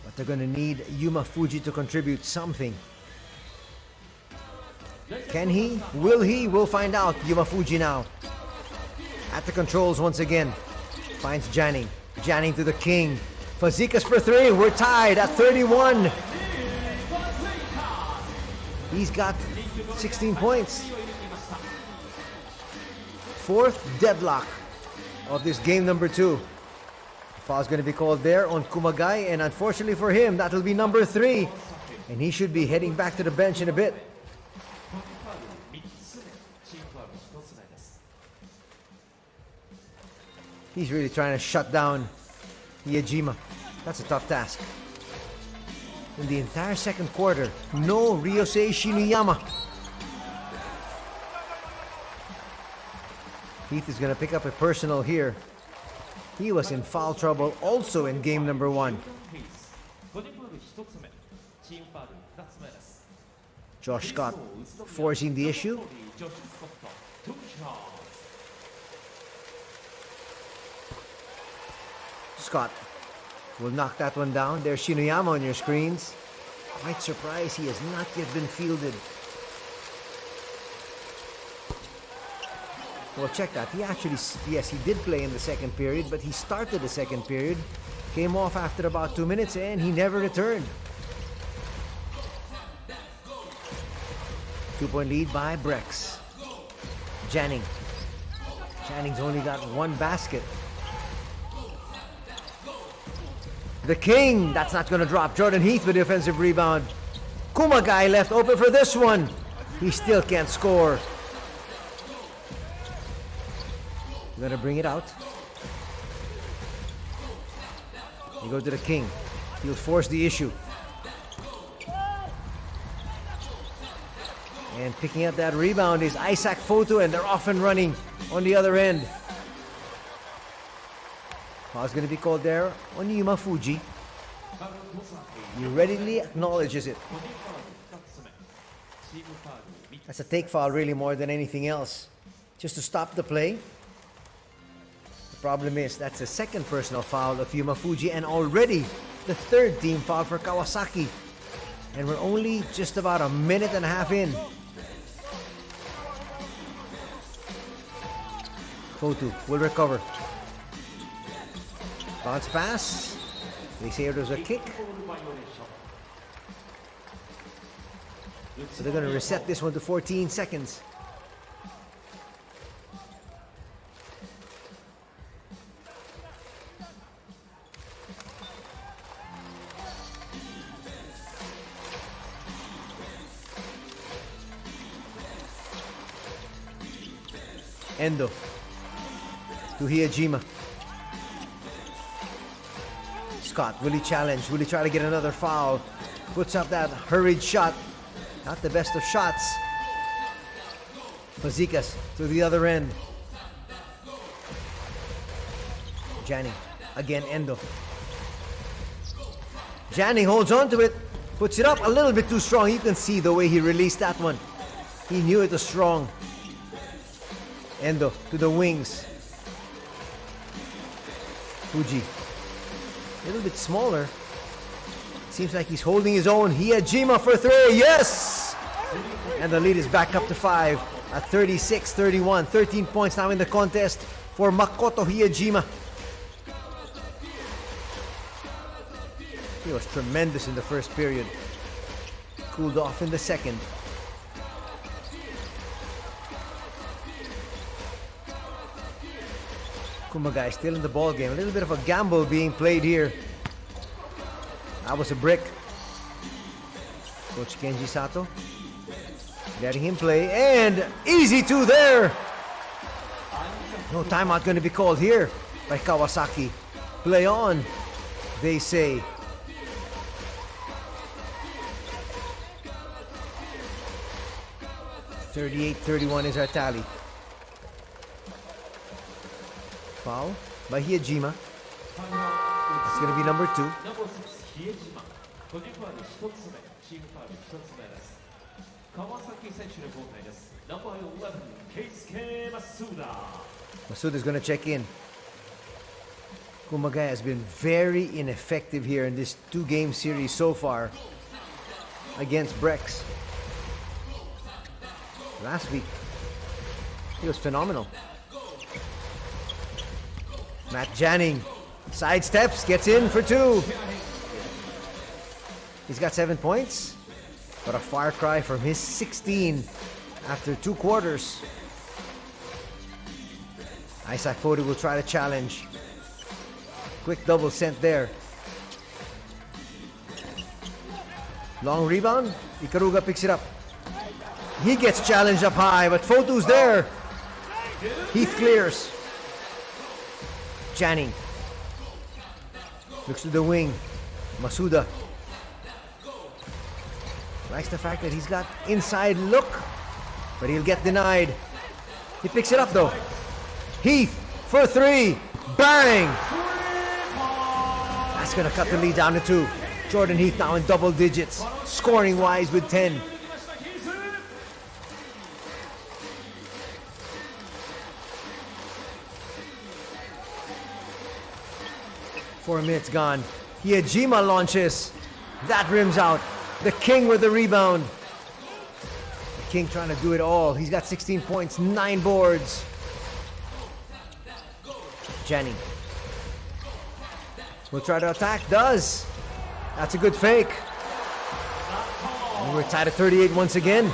Speaker 1: But they're going to need Yuma Fuji to contribute something. Can he? Will he? We'll find out. Yuma Fuji now at the controls once again. Finds Janning. Janning to the King. Fazekas for three. We're tied at 31. He's got 16 points. Fourth deadlock of this game number 2. Foul's going to be called there on Kumagai, and unfortunately for him, that'll be number 3. And he should be heading back to the bench in a bit. He's really trying to shut down Iejima. That's a tough task. In the entire second quarter, no Ryosei Shinuyama. Heath is going to pick up a personal here. He was in foul trouble also in game number 1. Josh Scott forcing the issue. Scott will knock that one down. There's Shinuyama on your screens. Quite surprised he has not yet been fielded. Well, check that. He actually, yes, he did play in the second period, but he started the second period, came off after about 2 minutes, and he never returned. 2-point lead by Brex. Janning. Janning's only got 1 basket. The King, that's not going to drop. Jordan Heath with the offensive rebound. Kumagai left open for this one. He still can't score. Gonna bring it out. You go to the King. He'll force the issue. And picking up that rebound is Isaac Photo, and they're off and running on the other end. Foul's gonna be called there on Yuma Fuji. He readily acknowledges it. That's a take foul really more than anything else. Just to stop the play. Problem is, that's the second personal foul of Yuma Fuji and already the third team foul for Kawasaki. And we're only just about a minute and a half in. Fotu will recover. Bounce pass. They say it was a kick. So they're going to reset this one to 14 seconds. Endo to Iejima. Scott, will he challenge? Will he try to get another foul? Puts up that hurried shot. Not the best of shots. Fazekas to the other end. Janning. Again, Endo. Janning holds on to it. Puts it up a little bit too strong. You can see the way he released that one. He knew it was strong. Endo to the wings. Fuji. A little bit smaller. Seems like he's holding his own. Iejima for 3. Yes! And the lead is back up to 5 at 36-31. 13 points now in the contest for Makoto Iejima. He was tremendous in the first period. Cooled off in the second. Kumagai still in the ball game. A little bit of a gamble being played here. That was a brick. Coach Kenji Sato letting him play, and easy 2 there. No timeout going to be called here by Kawasaki. Play on, they say. (38-31) is our tally. Foul by Iejima. It's going to be number 2.
Speaker 2: 個人ファウル1つ目、チームファウル1つ目です。川崎選手の交代です。ナンバー11、Keisuke Masuda.
Speaker 1: Masuda is going to check in. Kumagai has been very ineffective here in this two-game series so far against Brex. Last week, he was phenomenal. Matt Janning sidesteps, gets in for 2. He's got 7 points, but a far cry from his 16 after 2 quarters. Isaac Fodi will try to challenge. Quick double sent there. Long rebound. Ikaruga picks it up. He gets challenged up high, but Fotu's there. Heath clears. Janning looks to the wing. Masuda likes the fact that he's got inside look, but he'll get denied. He picks it up though. Heath for 3. Bang! That's gonna cut the lead down to 2. Jordan Heath now in double digits, scoring wise with 10. Four minutes gone. Hiejima launches. That rims out. The King with the rebound. The King trying to do it all. He's got 16 points, 9 boards. Jenny will try to attack. Does. That's a good fake. And we're tied at 38 once again.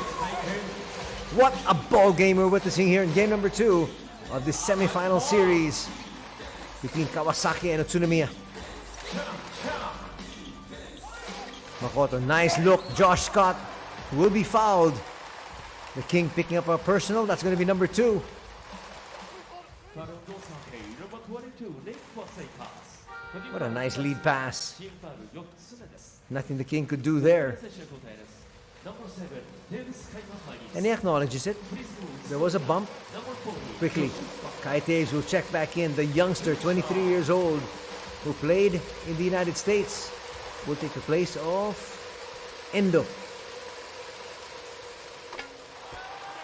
Speaker 1: What a ball game we're witnessing here in game number 2 of this semifinal series between Kawasaki and Utsunomiya. Makoto, nice look. Josh Scott will be fouled. The King picking up a personal. That's going to be number 2. What a nice lead pass. Nothing the King could do there. And he acknowledges it. There was a bump. Quickly, Kai Taves will check back in. The youngster, 23 years old, who played in the United States, will take the place of Endo.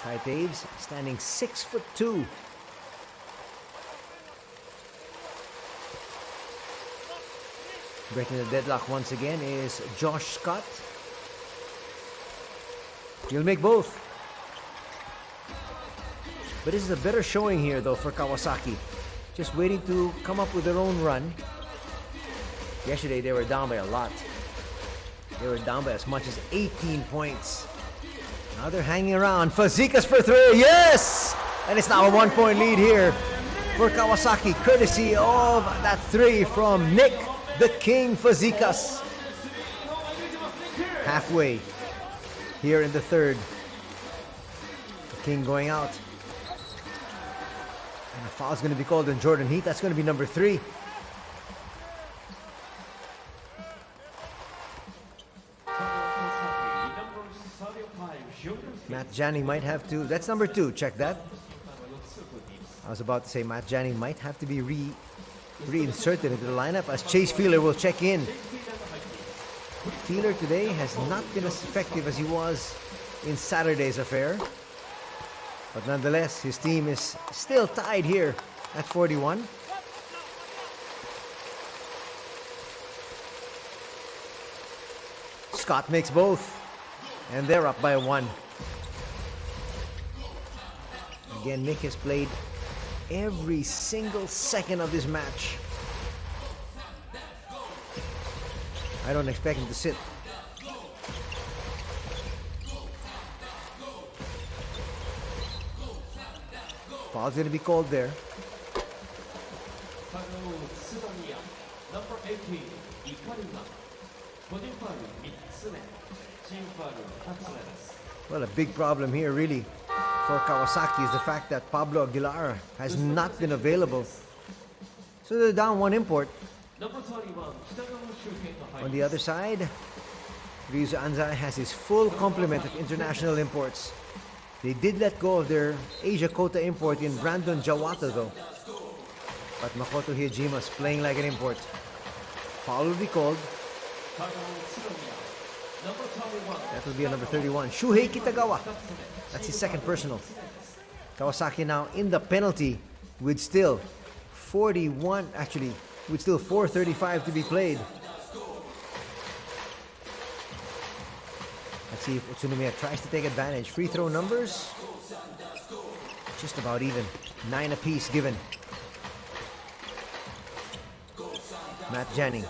Speaker 1: Kai Taves standing 6'2". Breaking the deadlock once again is Josh Scott. He'll make both. But this is a better showing here though for Kawasaki. Just waiting to come up with their own run. Yesterday they were down by a lot. They were down by as much as 18 points. Now they're hanging around. Fazekas for 3. Yes! And it's now a 1-point lead here for Kawasaki, courtesy of that 3 from Nick the King Fazekas. Halfway here in the third. The King going out. And a foul's going to be called on Jordan Heath. That's going to be number 3. Matt Janning might have to, that's number 2, check that. I was about to say Matt Janning might have to be reinserted into the lineup as Chase Feeler will check in. Feeler today has not been as effective as he was in Saturday's affair. But nonetheless, his team is still tied here at 41. Scott makes both. And they're up by 1. Again, Nick has played every single second of this match. I don't expect him to sit. Foul's going to be called there.
Speaker 2: Number 18,
Speaker 1: well, a big problem here really for Kawasaki is the fact that Pablo Aguilar has not been available. So they're down 1 import. On the other side, Ryuzo Anzai has his full complement of international imports. They did let go of their Asia quota import in Brandon Jawata though. But Makoto Hiejima's playing like an import. Foul will be called. That will be a number 31. Shuhei Kitagawa. That's his second personal. Kawasaki now in the penalty with still 41, actually, with still 4:35 to be played. Let's see if Utsunomiya tries to take advantage. Free throw numbers, just about even. 9 apiece given. Matt Janning.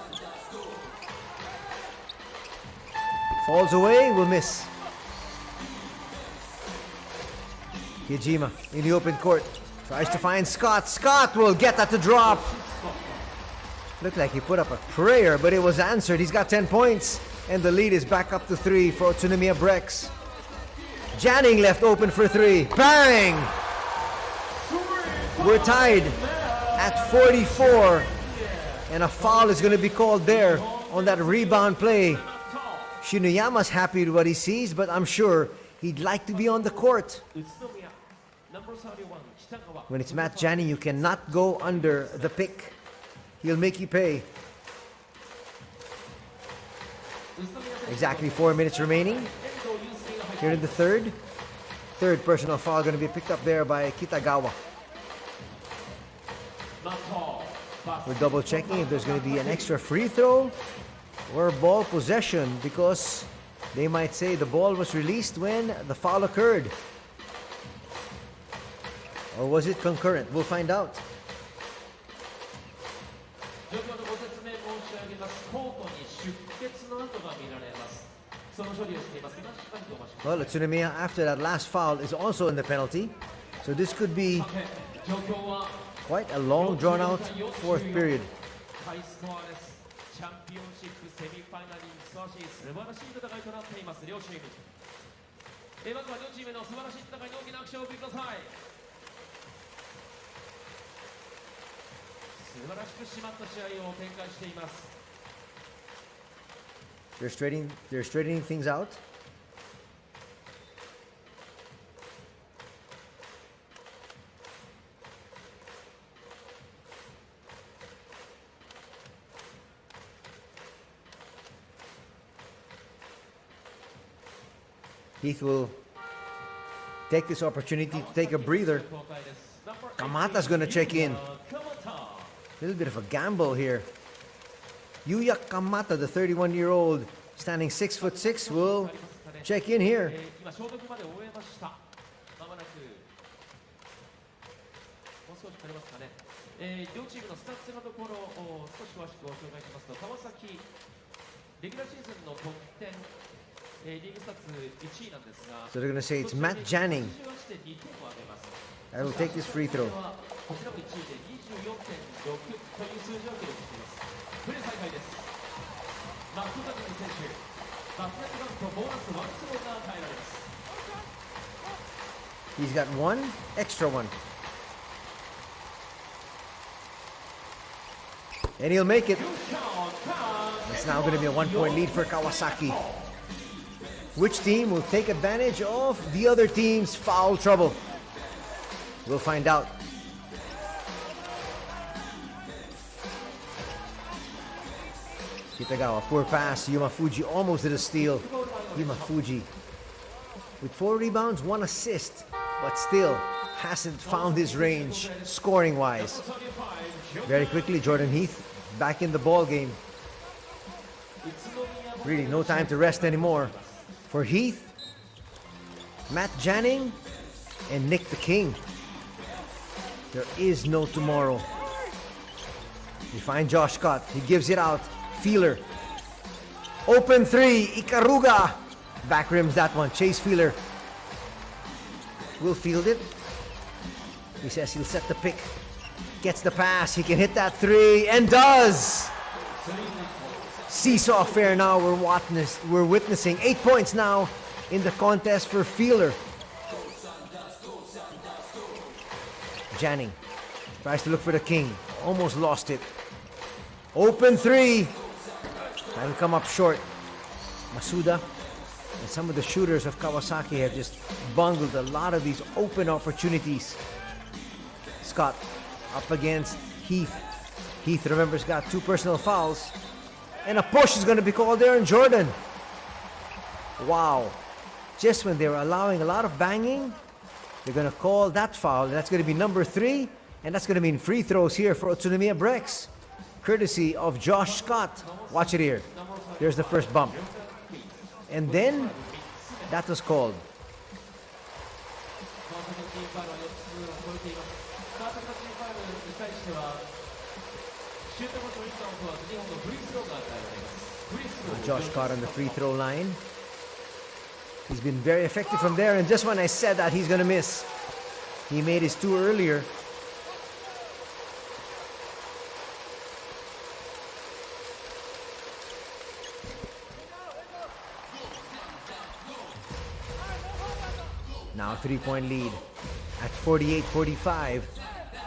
Speaker 1: Falls away, will miss. Hijima in the open court. Tries to find Scott. Scott will get that to drop. Looked like he put up a prayer, but it was answered. He's got 10 points. And the lead is back up to 3 for UTSUNOMIYA BREX. Janning left open for 3. Bang! We're tied at 44. And a foul is going to be called there on that rebound play. Shinoyama's happy with what he sees, but I'm sure he'd like to be on the court. When it's Matt Janning, you cannot go under the pick. He'll make you pay. Exactly 4 minutes remaining here in the third. Third personal foul going to be picked up there by Kitagawa. We're double checking if there's going to be an extra free throw or ball possession, because they might say the ball was released when the foul occurred. Or was it concurrent? We'll find out. Well, UTSUNOMIYA, after that last foul, is also in the penalty. So this could be quite a long, drawn-out fourth period. They're straightening things out. Heath will take this opportunity to take a breather. Kamata's going to check in. A little bit of a gamble here. Yuya Kamata, the 31-year-old, standing 6'6", will check in here. So they're going to say it's Matt Janning that will take this free throw. He's got one extra one. And he'll make it. It's now going to be a 1-point lead for Kawasaki. Which team will take advantage of the other team's foul trouble? We'll find out. Kitagawa, poor pass. Yuma Fuji almost did a steal. Yuma Fuji with 4 rebounds, 1 assist, but still hasn't found his range scoring-wise. Very quickly, Jordan Heath back in the ball game. Really no time to rest anymore for Heath, Matt Janning, and Nick the King. There is no tomorrow. We find Josh Scott. He gives it out. Feeler. Open 3. Ikaruga. Back rims that one. Chase Feeler will field it. He says he'll set the pick. Gets the pass. He can hit that 3 and does. Seesaw affair now we're witnessing. 8 points now in the contest for Feeler. Janning tries to look for the King. Almost lost it. Open 3. That'll come up short. Masuda and some of the shooters of Kawasaki have just bungled a lot of these open opportunities. Scott up against Heath. Heath, remember, has got 2 personal fouls. And a push is going to be called there in Jordan. Wow. Just when they were allowing a lot of banging, they're going to call that foul. That's going to be number 3. And that's going to mean free throws here for UTSUNOMIYA BREX. Courtesy of Josh Scott. Watch it here. There's the first bump. And then, that was called. Josh Scott on the free throw line. He's been very effective from there, and just when I said that he's going to miss, he made his 2 earlier. Now 3-point lead at 48-45.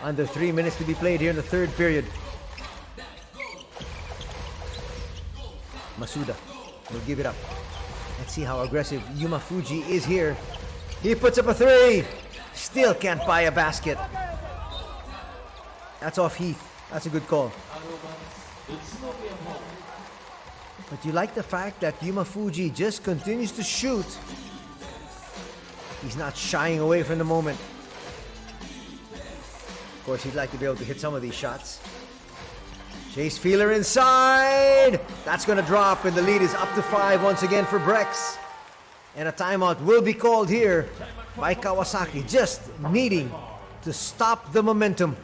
Speaker 1: Under 3 minutes to be played here in the 3rd period. Masuda will give it up. Let's see how aggressive Yuma Fuji is here. He puts up a 3. Still can't buy a basket. That's off Heath. That's a good call. But you like the fact that Yuma Fuji just continues to shoot. He's not shying away from the moment. Of course, he'd like to be able to hit some of these shots. Chase Feeler inside. That's going to drop, and the lead is up to 5 once again for Brex. And a timeout will be called here by Kawasaki, just needing to stop the momentum.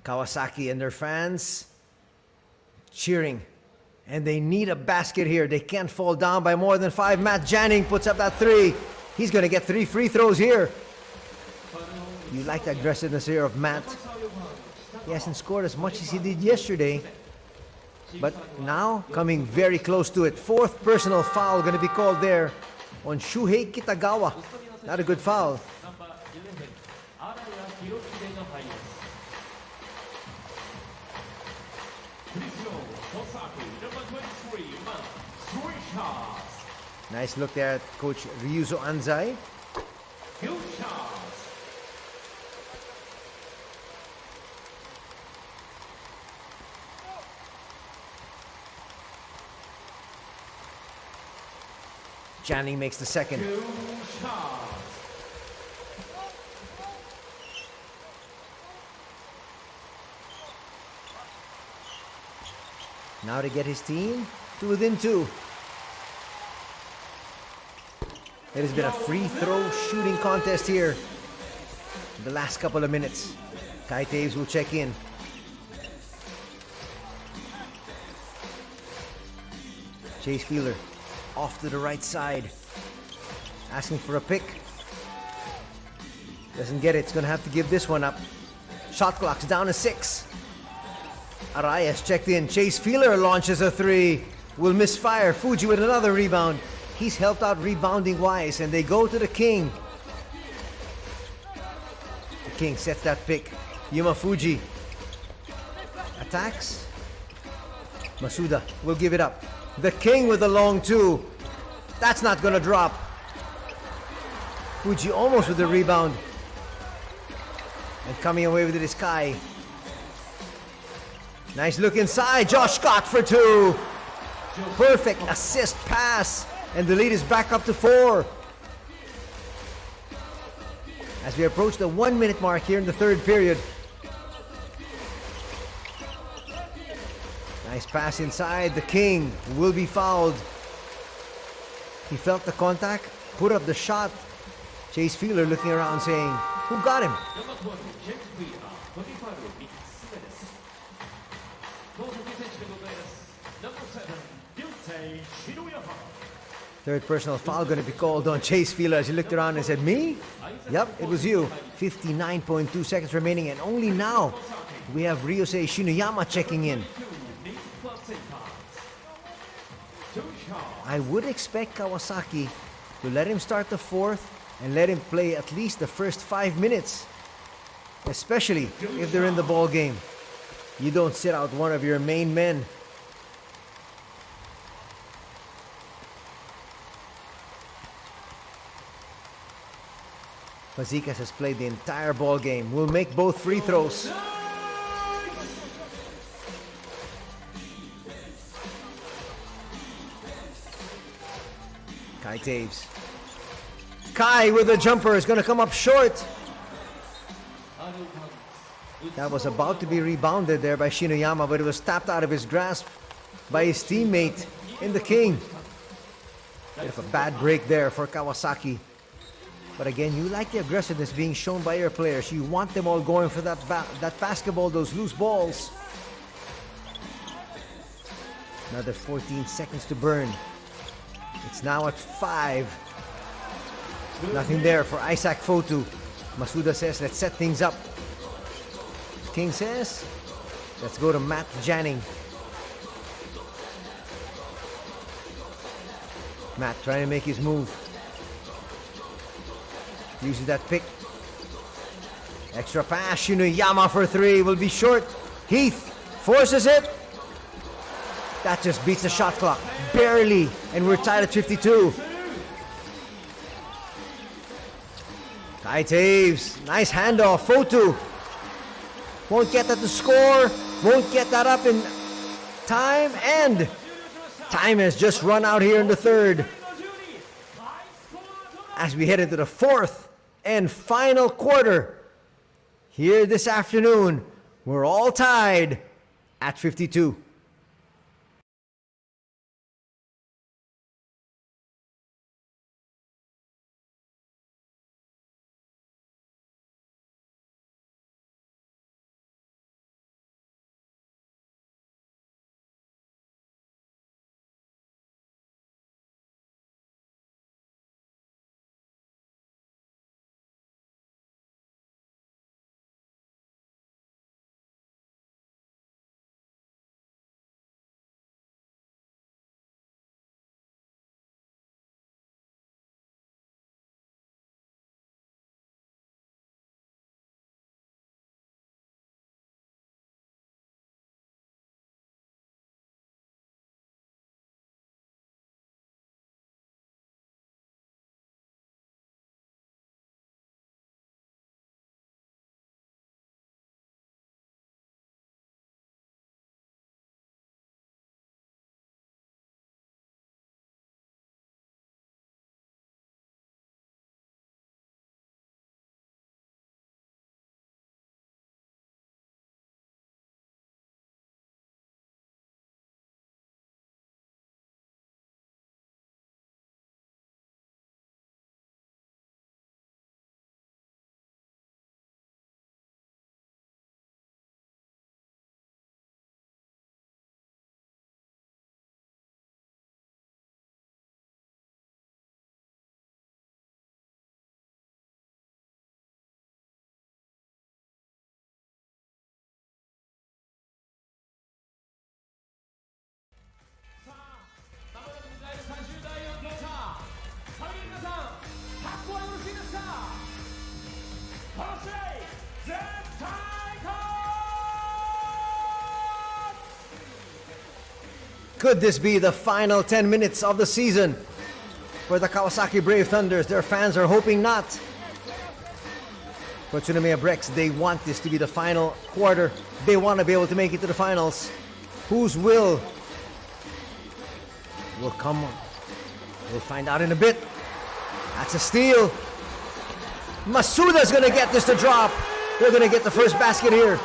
Speaker 1: Kawasaki and their fans cheering, and they need a basket here. They can't fall down by more than 5. Matt Janning puts up that 3. He's going to get 3 free throws here. You like the aggressiveness here of Matt. He hasn't scored as much as he did yesterday, but now coming very close to it. 4th personal foul going to be called there on Shuhei Kitagawa. Not a good foul. Nice look there at Coach Ryuzo Anzai. Janning makes the second. Now to get his team to within 2. It has been a free throw shooting contest here in the last couple of minutes. Kai Taves will check in. Chase Feeler off to the right side, asking for a pick. Doesn't get it. It's going to have to give this one up. Shot clock's down to 6. Arias checked in. Chase Feeler launches a 3. Will misfire. Fuji with another rebound. He's helped out rebounding wise, and they go to the king. The king sets that pick. Yumafuji attacks. Masuda will give it up. The king with the long two. That's not gonna drop. Fuji almost with the rebound. And coming away with it is Kai. Nice look inside. Josh Scott for two. Perfect assist pass. And the lead is back up to 4. As we approach the 1 minute mark here in the third period. Nice pass inside. The king will be fouled. He felt the contact, put up the shot. Chase Fielder looking around saying, who got him? Third personal foul going to be called on Chase Fielder as he looked around and said, me? Yep, it was you. 59.2 seconds remaining, and only now we have Ryusei Shinoyama checking in. I would expect Kawasaki to let him start the fourth and let him play at least the first 5 minutes, especially if they're in the ball game. You don't sit out one of your main men. Fazekas has played the entire ball game. Will make both free throws. Kai Taves. Kai with a jumper is going to come up short. That was about to be rebounded there by Shinoyama, but it was tapped out of his grasp by his teammate in the king. Bit of a bad break there for Kawasaki. But again, you like the aggressiveness being shown by your players. You want them all going for that basketball, those loose balls. Another 14 seconds to burn. It's now at 5. Nothing there for Isaac Fotu. Masuda says, let's set things up. King says, let's go to Matt Janning. Matt trying to make his move. Uses that pick. Extra pass. Shinoyama for 3 will be short. Heath forces it. That just beats the shot clock. Barely. And we're tied at 52. Kai Taves. Nice handoff. Fotu. Won't get that to score. Won't get that up in time. And time has just run out here in the third. As we head into the fourth and final quarter here this afternoon, we're all tied at 52. Could this be the final 10 minutes of the season for the Kawasaki Brave Thunders? Their fans are hoping not. For UTSUNOMIYA BREX, they want this to be the final quarter. They want to be able to make it to the finals. Whose will come? We'll find out in a bit. That's a steal. Masuda's going to get this to drop. They're going to get the first basket here.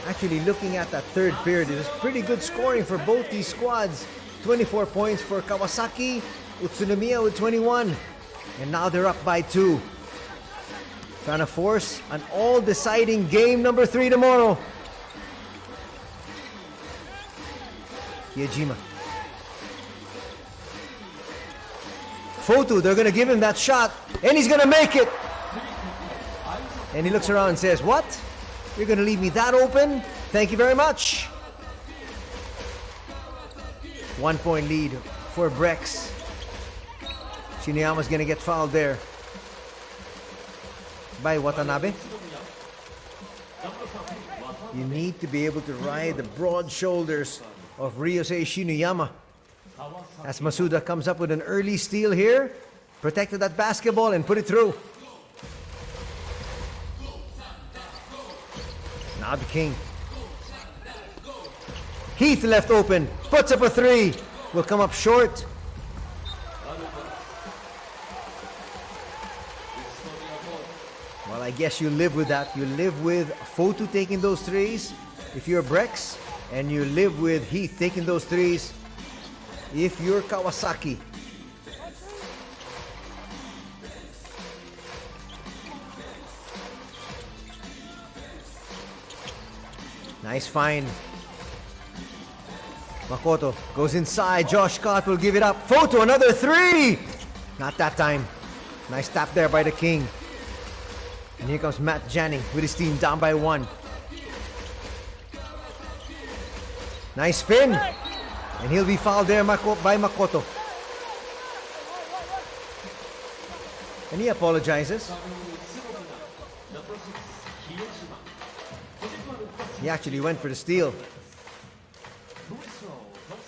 Speaker 1: Actually, looking at that third period, it was pretty good scoring for both these squads. 24 points for Kawasaki, UTSUNOMIYA with 21. And now they're up by 2. Trying to force an all-deciding game number 3 tomorrow. Yejima. Fotu, they're going to give him that shot. And he's going to make it. And he looks around and says, what? You're going to leave me that open? Thank you very much. 1 point lead for Brex. Shinoyama's going to get fouled there by Watanabe. You need to be able to ride the broad shoulders of Ryusei Shinoyama. As Masuda comes up with an early steal here, protected that basketball and put it through. Now the King. Heath left open, puts up a 3. Will come up short. Well, I guess you live with that. You live with Fotu taking those 3s if you're Brex, and you live with Heath taking those 3s if you're Kawasaki. Nice find. Makoto goes inside. Josh Scott will give it up. Fotu, another 3! Not that time. Nice tap there by the King. And here comes Matt Janning with his team down by 1. Nice spin. And he'll be fouled there by Makoto. And he apologizes. He actually went for the steal.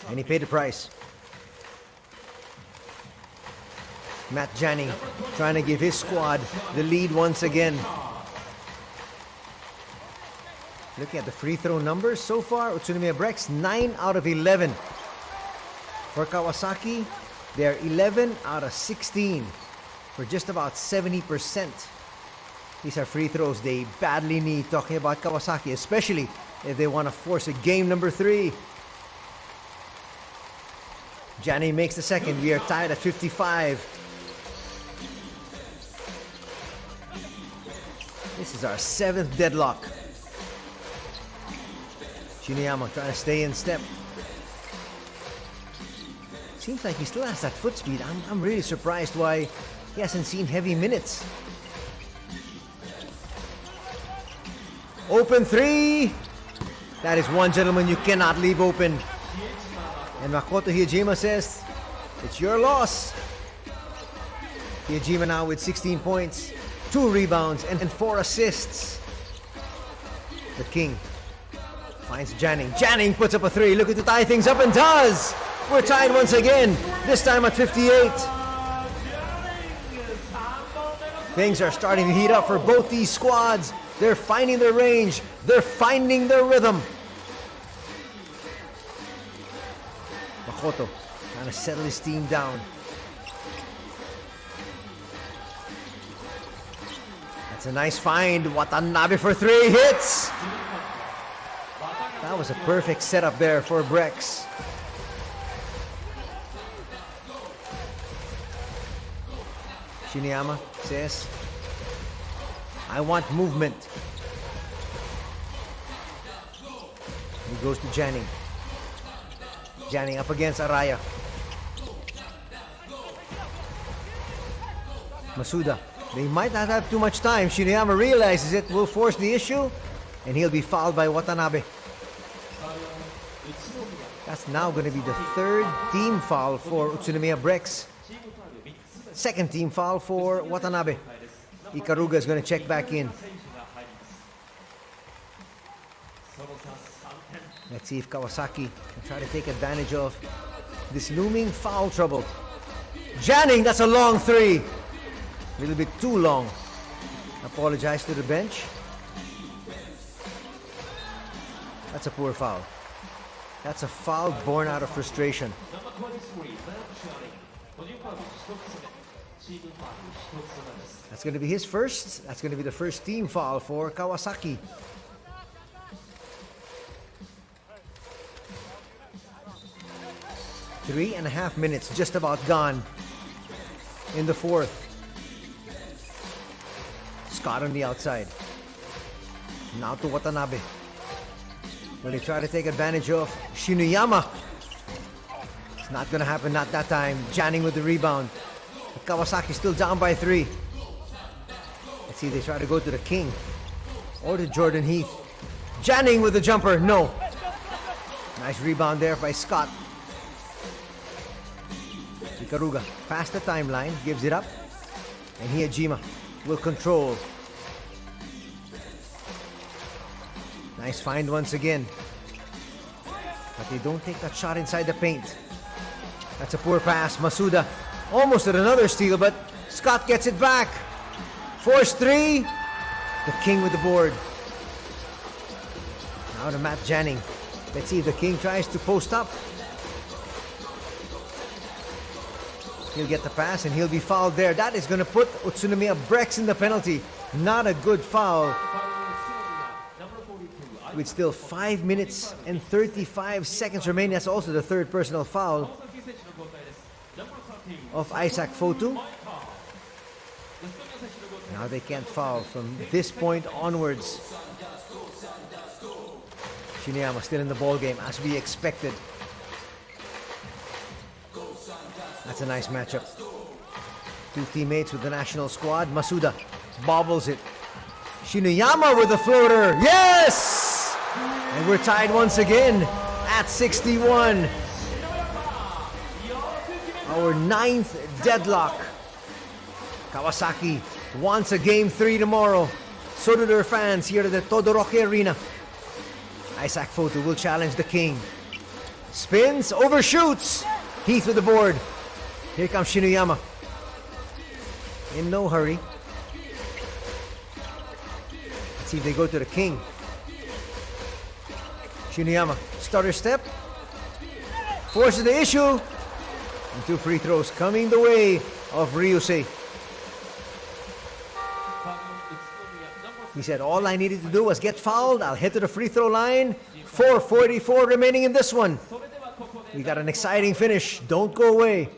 Speaker 1: And he paid the price. Matt Janning trying to give his squad the lead once again. Looking at the free throw numbers so far, UTSUNOMIYA BREX 9 out of 11. For Kawasaki, they're 11 out of 16 for just about 70%. These are free throws they badly need, talking about Kawasaki, especially if they want to force a game number 3. Janny makes the second. We are tied at 55. This is our 7th deadlock. Shinoyama trying to stay in step. Seems like he still has that foot speed. I'm really surprised why he hasn't seen heavy minutes. Open 3. That is one gentleman you cannot leave open. And Makoto Hiyajima says, it's your loss. Hiyajima now with 16 points, 2 rebounds, and 4 assists. The King finds Janning. Janning puts up a 3, looking to tie things up and does. We're tied once again, this time at 58. Things are starting to heat up for both these squads. They're finding their range. They're finding their rhythm. Makoto trying to settle his team down. That's a nice find. Watanabe for 3 hits. That was a perfect setup there for Brex. Shinoyama says, I want movement. He goes to Janning. Janning up against Araya. Masuda. They might not have too much time. Shinoyama realizes it, will force the issue, and he'll be fouled by Watanabe. That's now going to be the 3rd team foul for UTSUNOMIYA BREX. 2nd team foul for Watanabe. Ikaruga is going to check back in. Let's see if Kawasaki can try to take advantage of this looming foul trouble. Janning, that's a long three. A little bit too long. Apologize to the bench. That's a poor foul. That's a foul born out of frustration. That's going to be his first. That's going to be the first team foul for Kawasaki. Three and a half minutes just about gone in the fourth. Scott on the outside. Now to Watanabe. Will they try to take advantage of Shinuyama? It's not going to happen, not that time. Janning with the rebound. But Kawasaki still down by 3. Let's see, they try to go to the King. Or to Jordan Heath. Janning with the jumper, no. Nice rebound there by Scott. Ikaruga past the timeline, gives it up. And Hijima will control. Nice find once again. But they don't take that shot inside the paint. That's a poor pass. Masuda almost at another steal, but Scott gets it back. Force 3. The King with the board. Now to Matt Janning. Let's see if the King tries to post up. He'll get the pass and he'll be fouled there. That is going to put UTSUNOMIYA BREX in the penalty. Not a good foul. With still 5 minutes and 35 seconds remaining. That's also the third personal foul of Isaac Fotu. Now they can't foul from this point onwards. Shinuyama still in the ball game as we expected. That's a nice matchup. Two teammates with the national squad. Masuda bobbles it. Shinuyama with the floater. Yes! And we're tied once again at 61. Our 9th deadlock. Kawasaki wants a game 3 tomorrow. So do their fans here at the Todoroki Arena. Isaac Fotu will challenge the King. Spins, overshoots. Heath with the board. Here comes Shinuyama. In no hurry. Let's see if they go to the King. Shinuyama, stutter step. Forces the issue. And 2 free throws coming the way of Ryusei. He said, all I needed to do was get fouled. I'll head to the free throw line. 4:44 remaining in this one. We got an exciting finish. Don't go away.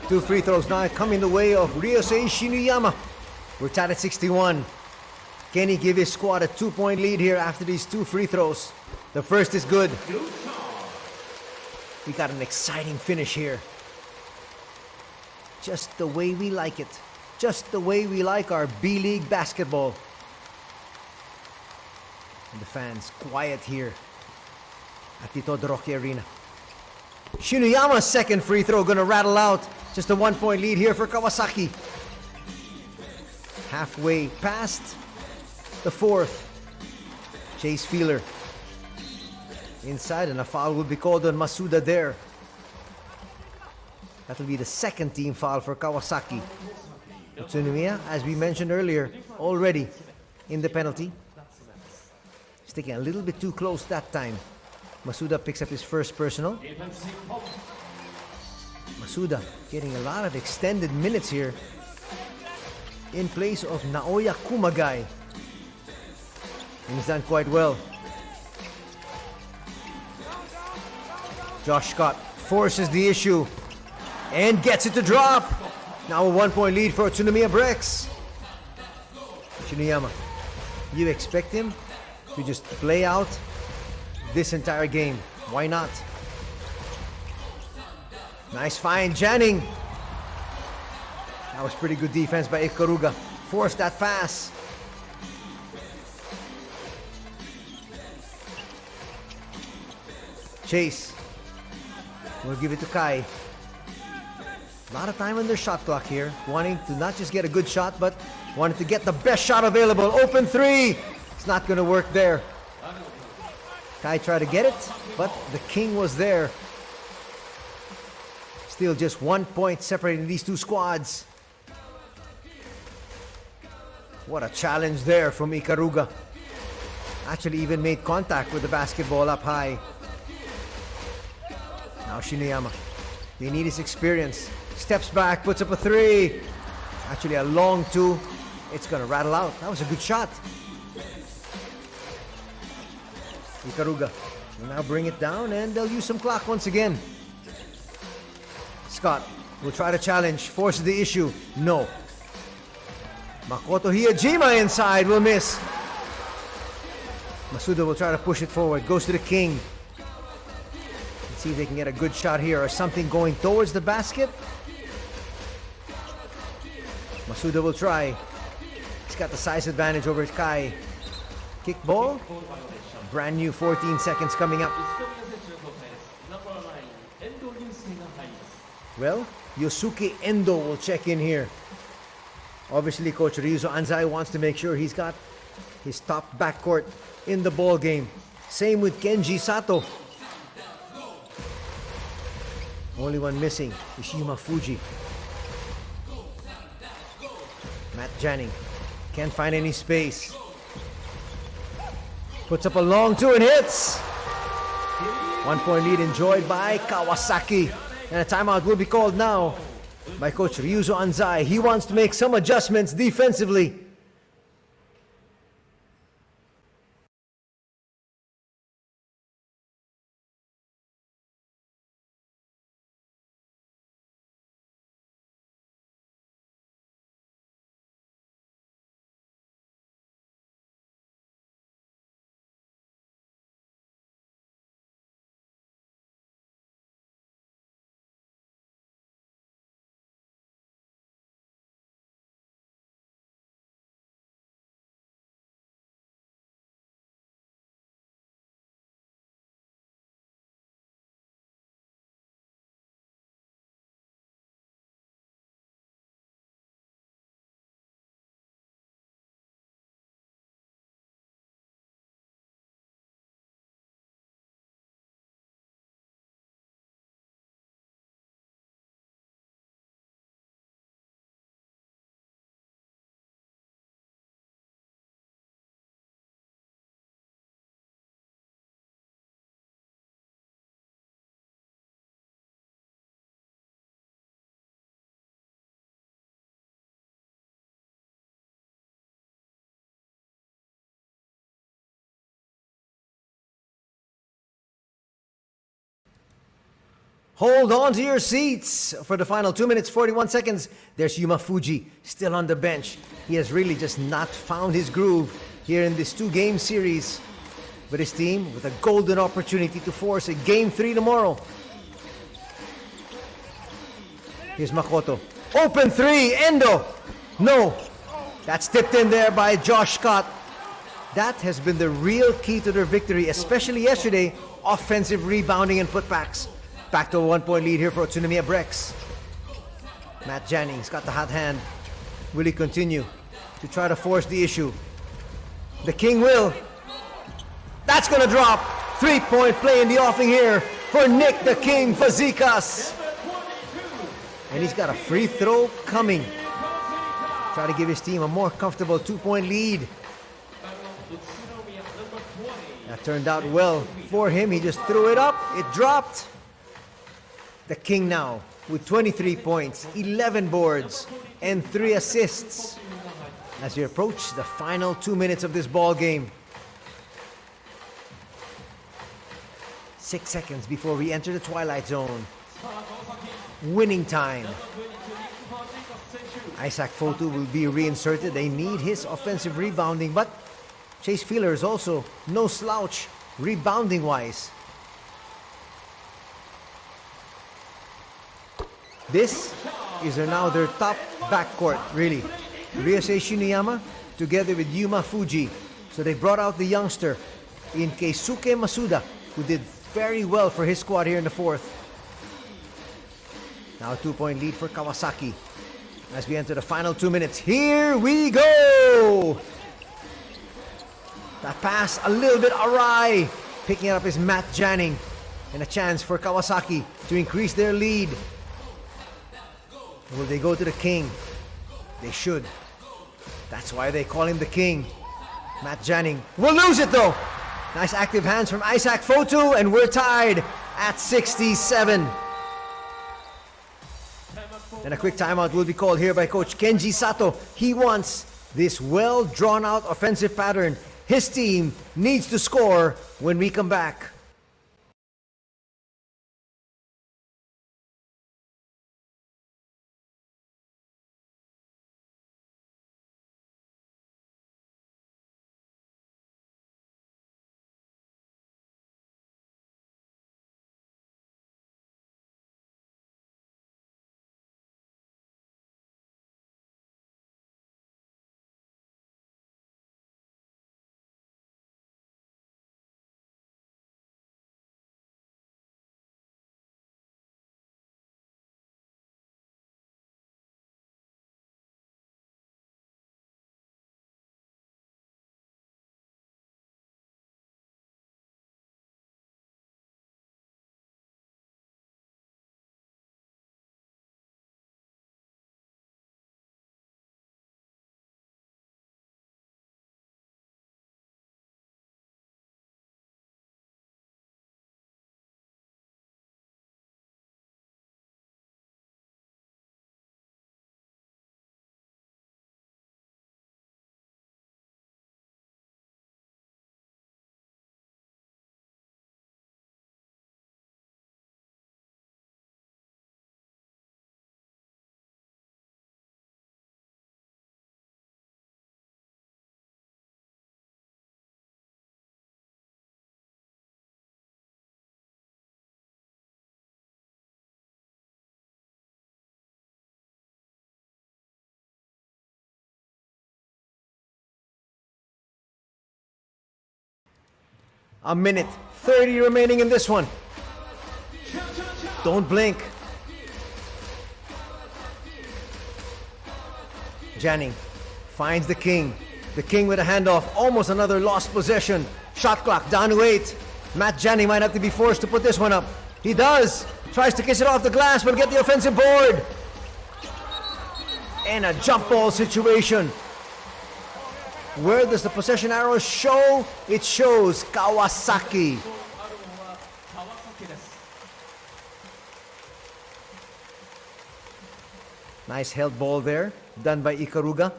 Speaker 1: Two free throws now coming the way of Ryusei Shinuyama. We're tied at 61. Can he give his squad a 2-point lead here after these 2 free throws? The first is good. We got an exciting finish here. Just the way we like it. Just the way we like our B-League basketball. And the fans quiet here at the Todoroki Arena. Shinoyama's second free throw gonna rattle out. Just a 1-point lead here for Kawasaki. Halfway past the fourth. Chase Feeler inside, and a foul will be called on Masuda there. That will be the second team foul for Kawasaki. UTSUNOMIYA, as we mentioned earlier, already in the penalty. Sticking a little bit too close that time. Masuda picks up his first personal. Masuda getting a lot of extended minutes here in place of Naoya Kumagai. And he's done quite well. Josh Scott forces the issue and gets it to drop. Now a 1-point lead for UTSUNOMIYA BREX. Shinoyama, you expect him to just play out this entire game. Why not? Nice find, Janning. That was pretty good defense by Ikaruga. Forced that pass. Chase will give it to Kai. A lot of time on their shot clock here. Wanting to not just get a good shot, but wanting to get the best shot available. Open three. It's not going to work there. Kai tried to get it, but the king was there. Still just 1 point separating these two squads. What a challenge there from Ikaruga. Actually even made contact with the basketball up high. Now Shinoyama. They need his experience. Steps back, puts up a three. Actually a long two. It's gonna rattle out. That was a good shot. Ikaruga will now bring it down, and they'll use some clock once again. Scott will try to challenge, forces the issue. No. Makoto Hiyajima inside will miss. Masuda will try to push it forward. Goes to the king. Let's see if they can get a good shot here or something going towards the basket. Masuda will try. He's got the size advantage over Kai. Kick ball. Brand new 14 seconds coming up. Well, Yosuke Endo will check in here. Obviously, Coach Ryuzo Anzai wants to make sure he's got his top backcourt in the ball game. Same with Kenji Sato. Only one missing, Ishima Fuji. Matt Janning can't find any space. Puts up a long two and hits. 1 point lead enjoyed by Kawasaki. And a timeout will be called now by Coach Ryuzo Anzai. He wants to make some adjustments defensively. Hold on to your seats for the final 2 minutes, 41 seconds. There's Yuma Fuji still on the bench. He has really just not found his groove here in this 2-game series. But his team with a golden opportunity to force a Game 3 tomorrow. Here's Makoto. Open 3, Endo. No. That's tipped in there by Josh Scott. That has been the real key to their victory, especially yesterday. Offensive rebounding and putbacks. Back to a 1-point lead here for UTSUNOMIYA BREX. Matt Janning's got the hot hand. Will he continue to try to force the issue? The King will. That's gonna drop. 3-point play in the offing here for Nick the King Fazekas. And he's got a free throw coming. Try to give his team a more comfortable 2-point lead. That turned out well for him. He just threw it up. It dropped. The King now with 23 points, 11 boards, and 3 assists as we approach the final 2 minutes of this ball game. 6 seconds before we enter the twilight zone. Winning time. Isaac Fotu will be reinserted. They need his offensive rebounding, but Chase Feeler is also no slouch rebounding-wise. This is now their top backcourt, really. Ryusei Shiniyama together with Yuma Fuji. So they brought out the youngster in Keisuke Masuda, who did very well for his squad here in the fourth. Now a 2-point lead for Kawasaki as we enter the final 2 minutes. Here we go! That pass a little bit awry. Picking it up is Matt Janning. And a chance for Kawasaki to increase their lead. Will they go to the King? They should. That's why they call him the King. Matt Janning will lose it though. Nice active hands from Isaac Fotu, and we're tied at 67. And a quick timeout will be called here by Coach Kenji Sato. He wants this well drawn out offensive pattern. His team needs to score when we come back. A minute 30 remaining in this one. Don't blink. Janning finds the King. The King with a handoff. Almost another lost possession. Shot clock down to 8. Matt Janning might have to be forced to put this one up. He does. Tries to kiss it off the glass, but get the offensive board. And a jump ball situation. Where does the possession arrow show? It shows Kawasaki. Nice held ball there, done by Ikaruga.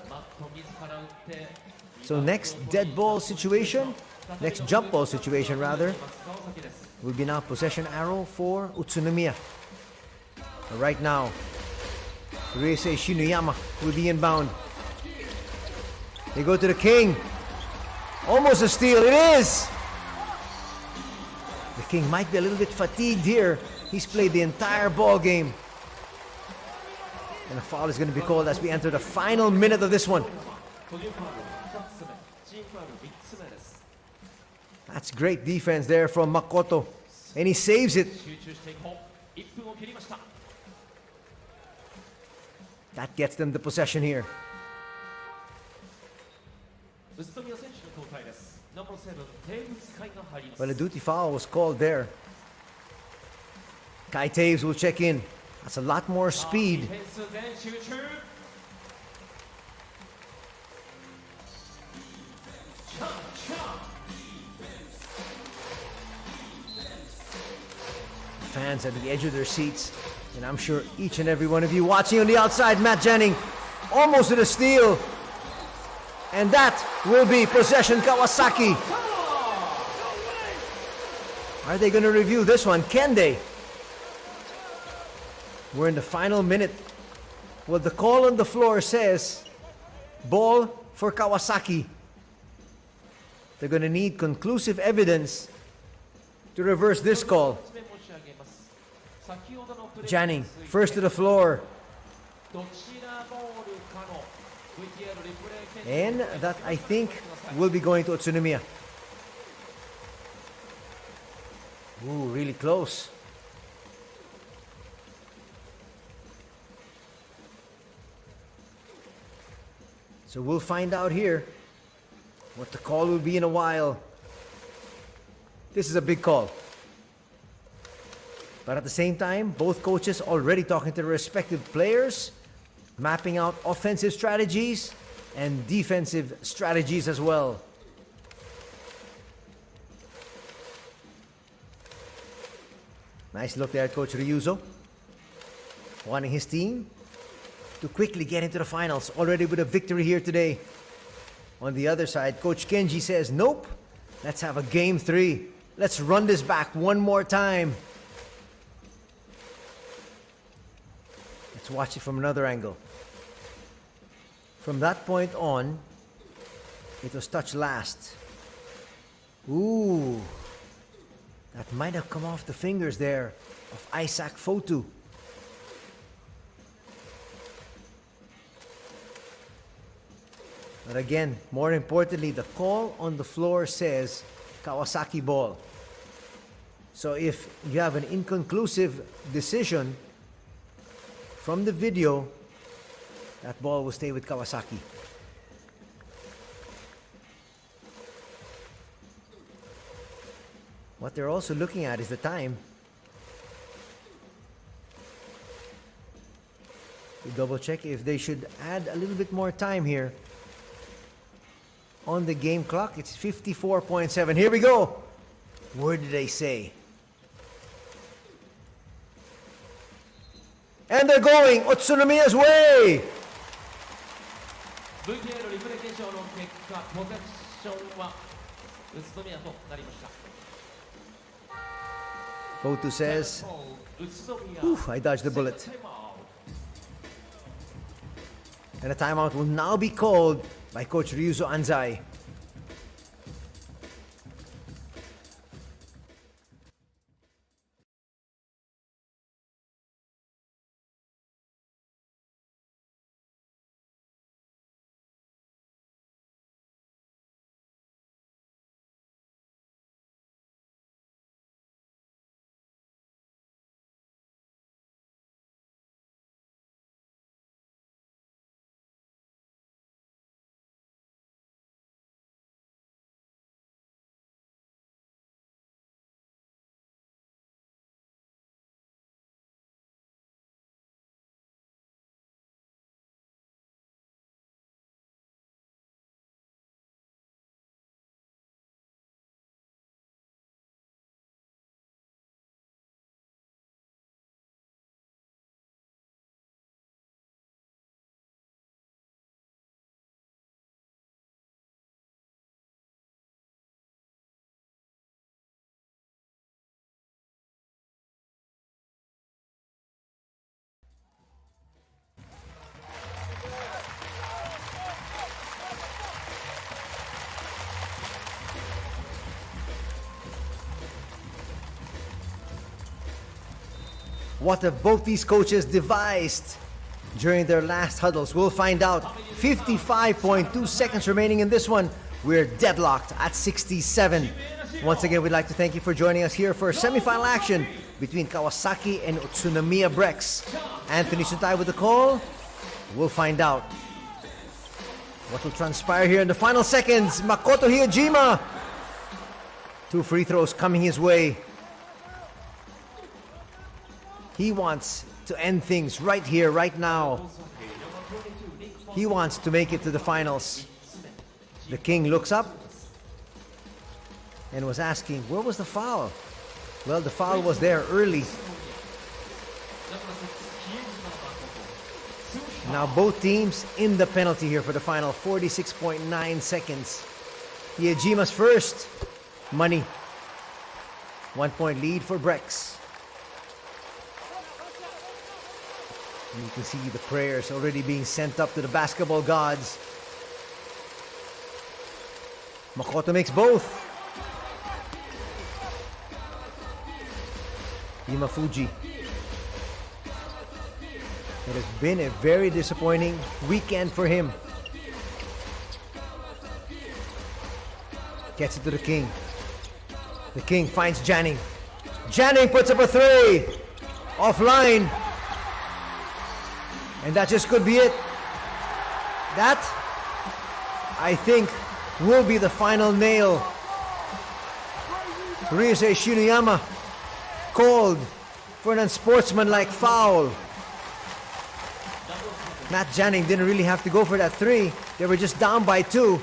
Speaker 1: So next dead ball situation, next jump ball situation rather, will be now possession arrow for UTSUNOMIYA. Right now, Ryusei Shinuyama will be inbound. They go to the king. Almost a steal. It is! The king might be a little bit fatigued here. He's played the entire ball game. And a foul is going to be called as we enter the final minute of this one. That's great defense there from Makoto. And he saves it. That gets them the possession here. Well, a duty foul was called there. Kai Taves will check in. That's a lot more speed. Fans at the edge of their seats. And I'm sure each and every one of you watching on the outside, Matt Jennings almost to the steal. And that will be possession Kawasaki. Are they going to review this one? Can they? We're in the final minute. Well, the call on the floor says ball for Kawasaki. They're going to need conclusive evidence to reverse this call. Jannings, first to the floor. And that, I think, will be going to Utsunomiya. Ooh, really close. So we'll find out here what the call will be in a while. This is a big call. But at the same time, both coaches already talking to their respective players, mapping out offensive strategies and defensive strategies as well. Nice look there at Coach Ryuzo, wanting his team to quickly get into the finals, already with a victory here today. On the other side, Coach Kenji says, nope, let's have a game 3. Let's run this back one more time. Let's watch it from another angle. From that point on, it was touched last. Ooh, that might have come off the fingers there of Isaac Fotu. But again, more importantly, the call on the floor says Kawasaki ball. So if you have an inconclusive decision from the video, that ball will stay with Kawasaki. What they're also looking at is the time. You double check if they should add a little bit more time here on the game clock. It's 54.7. Here we go. Where did they say? And they're going Utsunomiya's way. Fotu says, oof, I dodged the bullet. And a timeout will now be called by Coach Ryuzo Anzai. What have both these coaches devised during their last huddles? We'll find out. 55.2 seconds remaining in this one. We're deadlocked at 67. Once again, we'd like to thank you for joining us here for semifinal action between Kawasaki and UTSUNOMIYA BREX. Anthony Suntay with the call. We'll find out what will transpire here in the final seconds. Makoto Hiyajima. 2 free throws coming his way. He wants to end things right here, right now. He wants to make it to the finals. The King looks up and was asking, where was the foul? Well, the foul was there early. Now both teams in the penalty here for the final. 46.9 seconds. Hiyajima's first. Money. 1 point lead for Brex. And you can see the prayers already being sent up to the basketball gods. Makoto makes both. Imafuji. It has been a very disappointing weekend for him. Gets it to the King. The King finds Janning. Janning puts up a 3. Offline. And that just could be it. That, I think, will be the final nail. Ryusei Shinuyama called for an unsportsmanlike foul. Matt Janning didn't really have to go for that 3. They were just down by 2.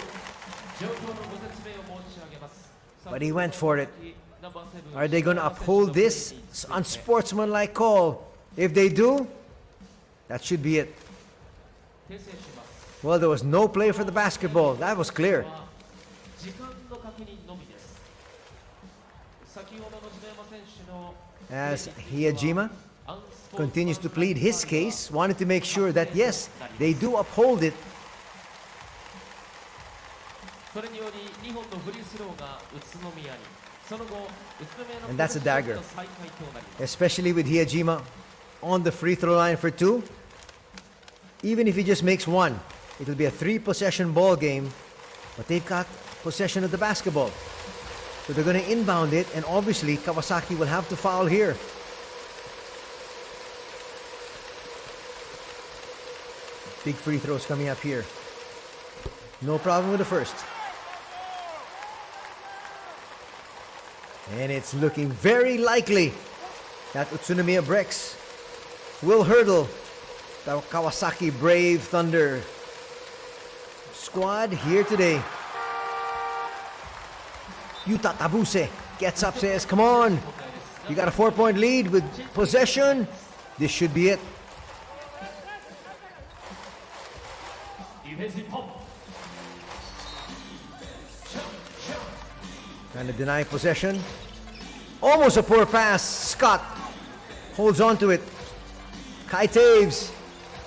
Speaker 1: But he went for it. Are they going to uphold this unsportsmanlike call? If they do, that should be it. Well, there was no play for the basketball. That was clear. As Hiyajima continues to plead his case, wanted to make sure that yes, they do uphold it. And that's a dagger. Especially with Hiyajima on the free throw line for 2. Even if he just makes 1, it will be a 3-possession ball game. But they've got possession of the basketball. So they're going to inbound it, and obviously Kawasaki will have to foul here. Big free throws coming up here. No problem with the first. And it's looking very likely that UTSUNOMIYA BREX will hurdle the Kawasaki Brave Thunder squad here today. Yuta Tabuse gets up, says, come on. You got a 4-point lead with possession. This should be it. Trying to deny possession. Almost a poor pass. Scott holds on to it. Kai Taves.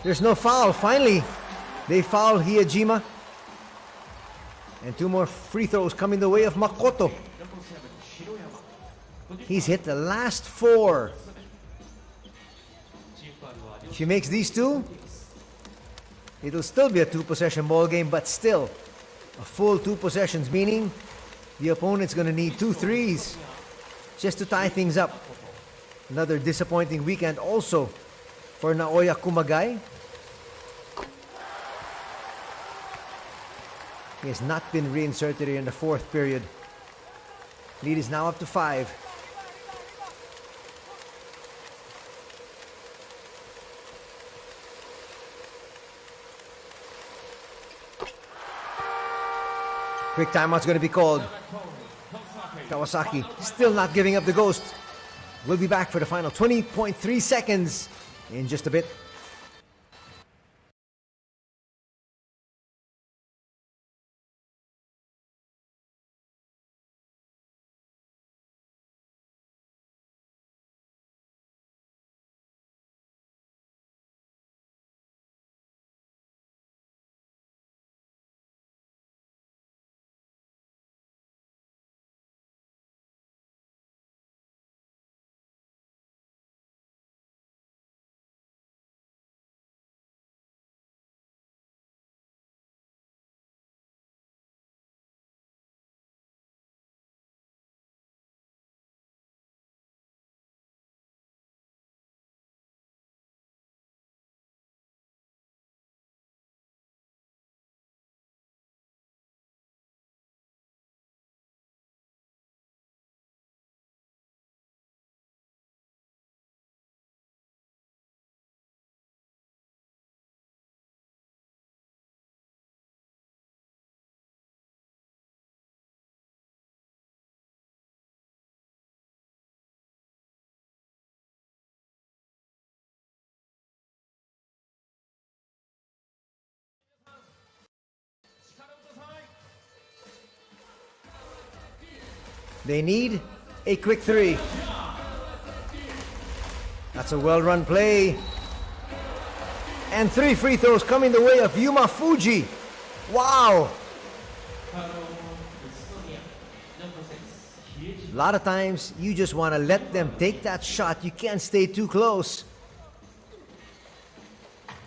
Speaker 1: There's no foul. Finally, they foul Hiyajima. And 2 more free throws coming the way of Makoto. He's hit the last 4. If he makes these 2, it'll still be a 2-possession ball game, but still a full 2 possessions, meaning the opponent's going to need 2 threes just to tie things up. Another disappointing weekend also for Naoya Kumagai. He has not been reinserted here in the 4th period. Lead is now up to 5. Quick timeout's going to be called. Kawasaki still not giving up the ghost. We'll be back for the final 20.3 seconds in just a bit. They need a quick three. That's a well-run play. And 3 free throws coming the way of Yuma Fuji. Wow! A lot of times, you just want to let them take that shot. You can't stay too close.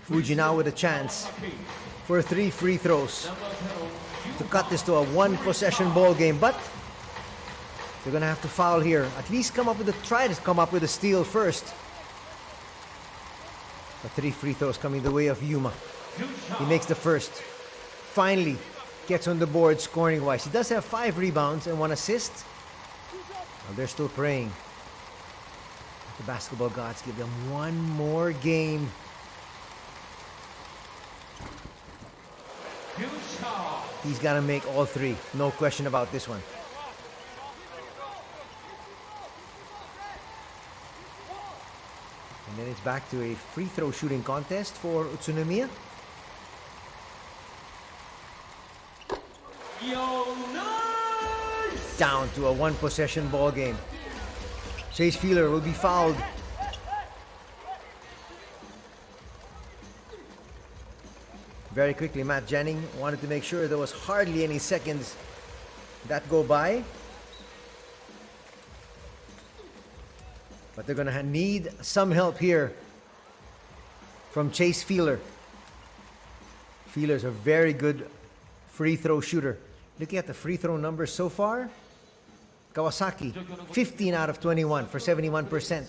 Speaker 1: Fuji now with a chance for 3 free throws to cut this to a 1-possession ball game. But they're going to have to foul here. At least try to come up with a steal first. The 3 free throws coming the way of Yuma. He makes the first. Finally gets on the board scoring-wise. He does have 5 rebounds and 1 assist. Well, they're still praying. The basketball gods give them 1 more game. He's got to make all 3. No question about this one. And then it's back to a free throw shooting contest for Utsunomiya. Down to a 1-possession ball game. Chase Feeler will be fouled. Very quickly, Matt Jennings wanted to make sure there was hardly any seconds that go by. But they're going to need some help here from Chase Feeler. Feeler's a very good free throw shooter. Looking at the free throw numbers so far, Kawasaki, 15 out of 21 for 71%.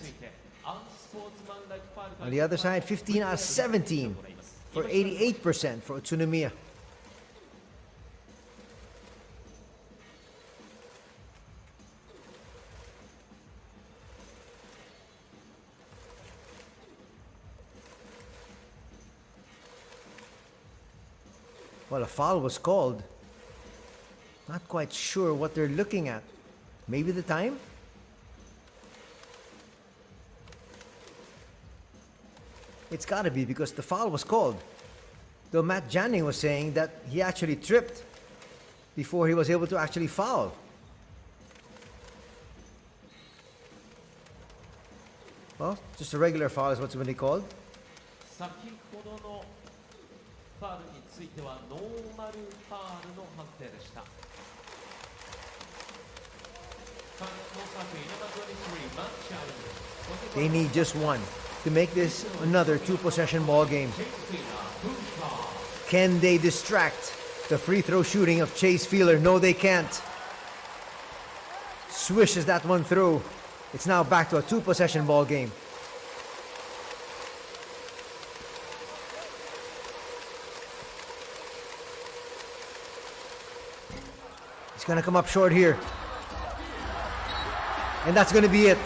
Speaker 1: On the other side, 15 out of 17 for 88% for Utsunomiya. Well, a foul was called. Not quite sure what they're looking at. Maybe the time? It's got to be because the foul was called. Though Matt Jennings was saying that he actually tripped before he was able to actually foul. Well, just a regular foul is what's been called. They need just 1 to make this another 2-possession ball game. Can they distract the free throw shooting of Chase Feeler? No, they can't. Swishes that one through. It's now back to a 2-possession ball game. He's gonna come up short here. And that's gonna be it.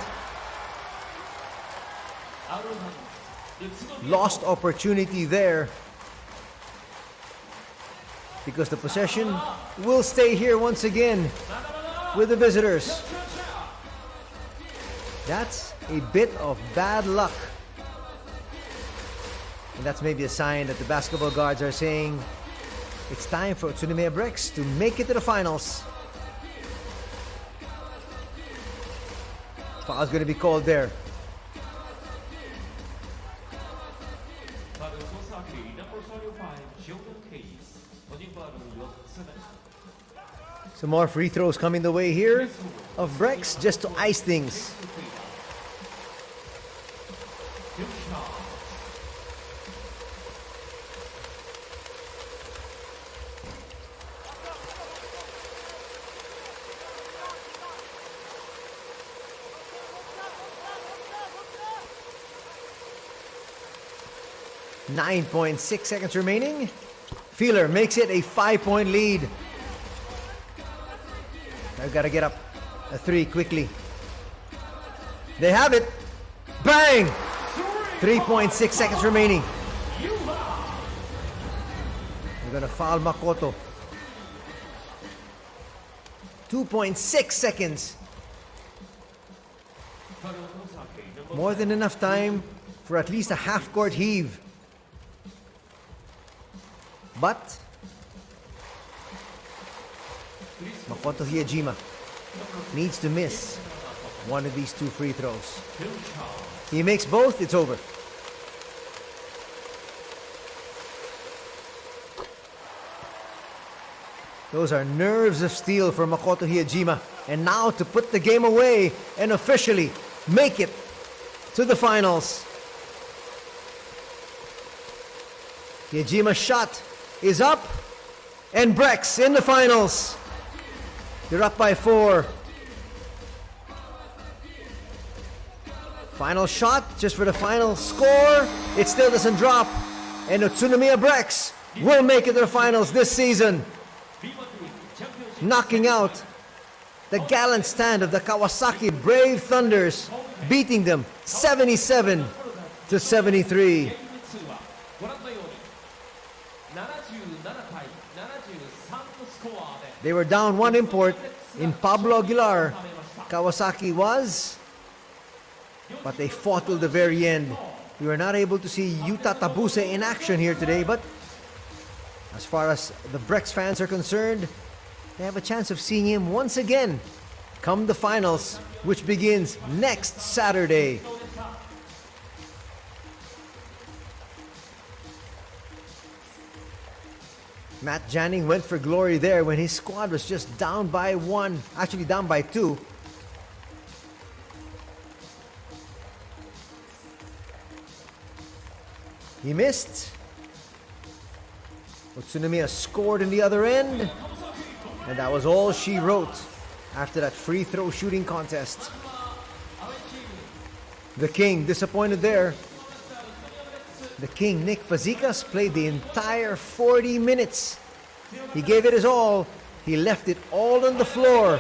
Speaker 1: Lost opportunity there. Because the possession will stay here once again with the visitors. That's a bit of bad luck. And that's maybe a sign that the basketball guards are saying it's time for UTSUNOMIYA BREX to make it to the finals. Foul's going to be called there. Some more free throws coming the way here of Brex just to ice things. .6 seconds remaining. Feeler makes it a 5-point lead. I've got to get up a 3 quickly. They have it. Bang! 3.6 seconds remaining. They're going to foul Makoto. 2.6 seconds. More than enough time for at least a half-court heave. But Makoto Hiyajima needs to miss one of these two free throws. He makes both, it's over. Those are nerves of steel for Makoto Hiyajima. And now to put the game away and officially make it to the finals. Hiyajima's shot is up. And Brex in the finals. They're up by 4. Final shot just for the final score. It still doesn't drop. And UTSUNOMIYA BREX will make it to the finals this season, knocking out the gallant stand of the Kawasaki Brave Thunders, beating them 77-73. They were down 1 import in Pablo Aguilar. Kawasaki was, but they fought till the very end. We were not able to see Yuta Tabuse in action here today, but as far as the Brex fans are concerned, they have a chance of seeing him once again come the finals, which begins next Saturday. Matt Janning went for glory there when his squad was just down by 1, actually down by 2. He missed. UTSUNOMIYA scored in the other end. And that was all she wrote after that free throw shooting contest. The King disappointed there. The King, Nick Fazekas, played the entire 40 minutes. He gave it his all. He left it all on the floor.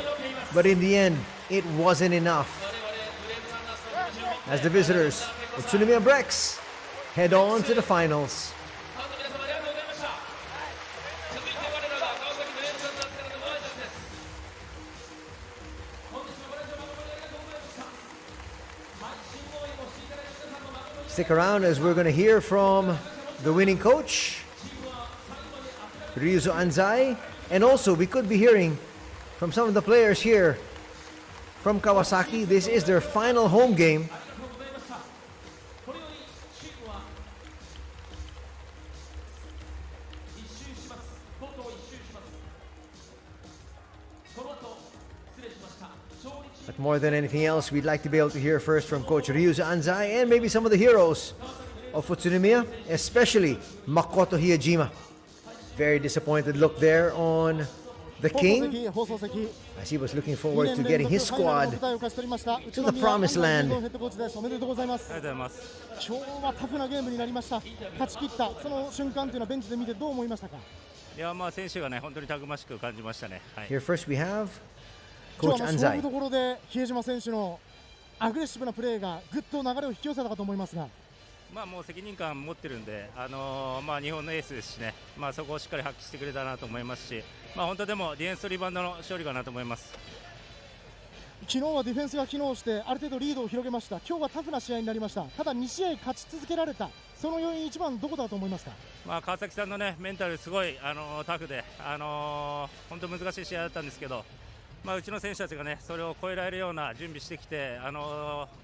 Speaker 1: But in the end, it wasn't enough. As the visitors, UTSUNOMIYA BREX, head on to the finals. Stick around as we're going to hear from the winning coach, Ryuzo Anzai, and also we could be hearing from some of the players here from Kawasaki. This is their final home game. But more than anything else, we'd like to be able to hear first from Coach Ryuzo Anzai and maybe some of the heroes of UTSUNOMIYA, especially Makoto Hiyajima. Very disappointed look there on the King, as he was looking forward to getting his squad to the promised land.
Speaker 3: いや、まあ選手がね、本当にたくましく感じましたね。はい。
Speaker 1: Here first we have
Speaker 4: 今
Speaker 1: Coach
Speaker 4: 日は勝負
Speaker 1: Anzai.
Speaker 4: どころで比江島選手のアグレッシブなプレーがぐっと流れを引き寄せたかと思いますが、
Speaker 3: まあもう責任感持ってるんで、まあ日本のエースですしね、まあそこをしっかり発揮してくれたなと思いますし、まあ本当でもディフェンスとリバウンドの勝利かなと思います。
Speaker 4: 昨日はディフェンスが機能してある程度リードを広げました。今日はタフな試合になりました。ただ2試合勝ち続けられた、その要因一番どこだと思いますか？
Speaker 3: まあ川崎さんのねメンタルすごいタフで、本当難しい試合だったんですけど、まあうちの選手たちがねそれを超えられるような準備してきて、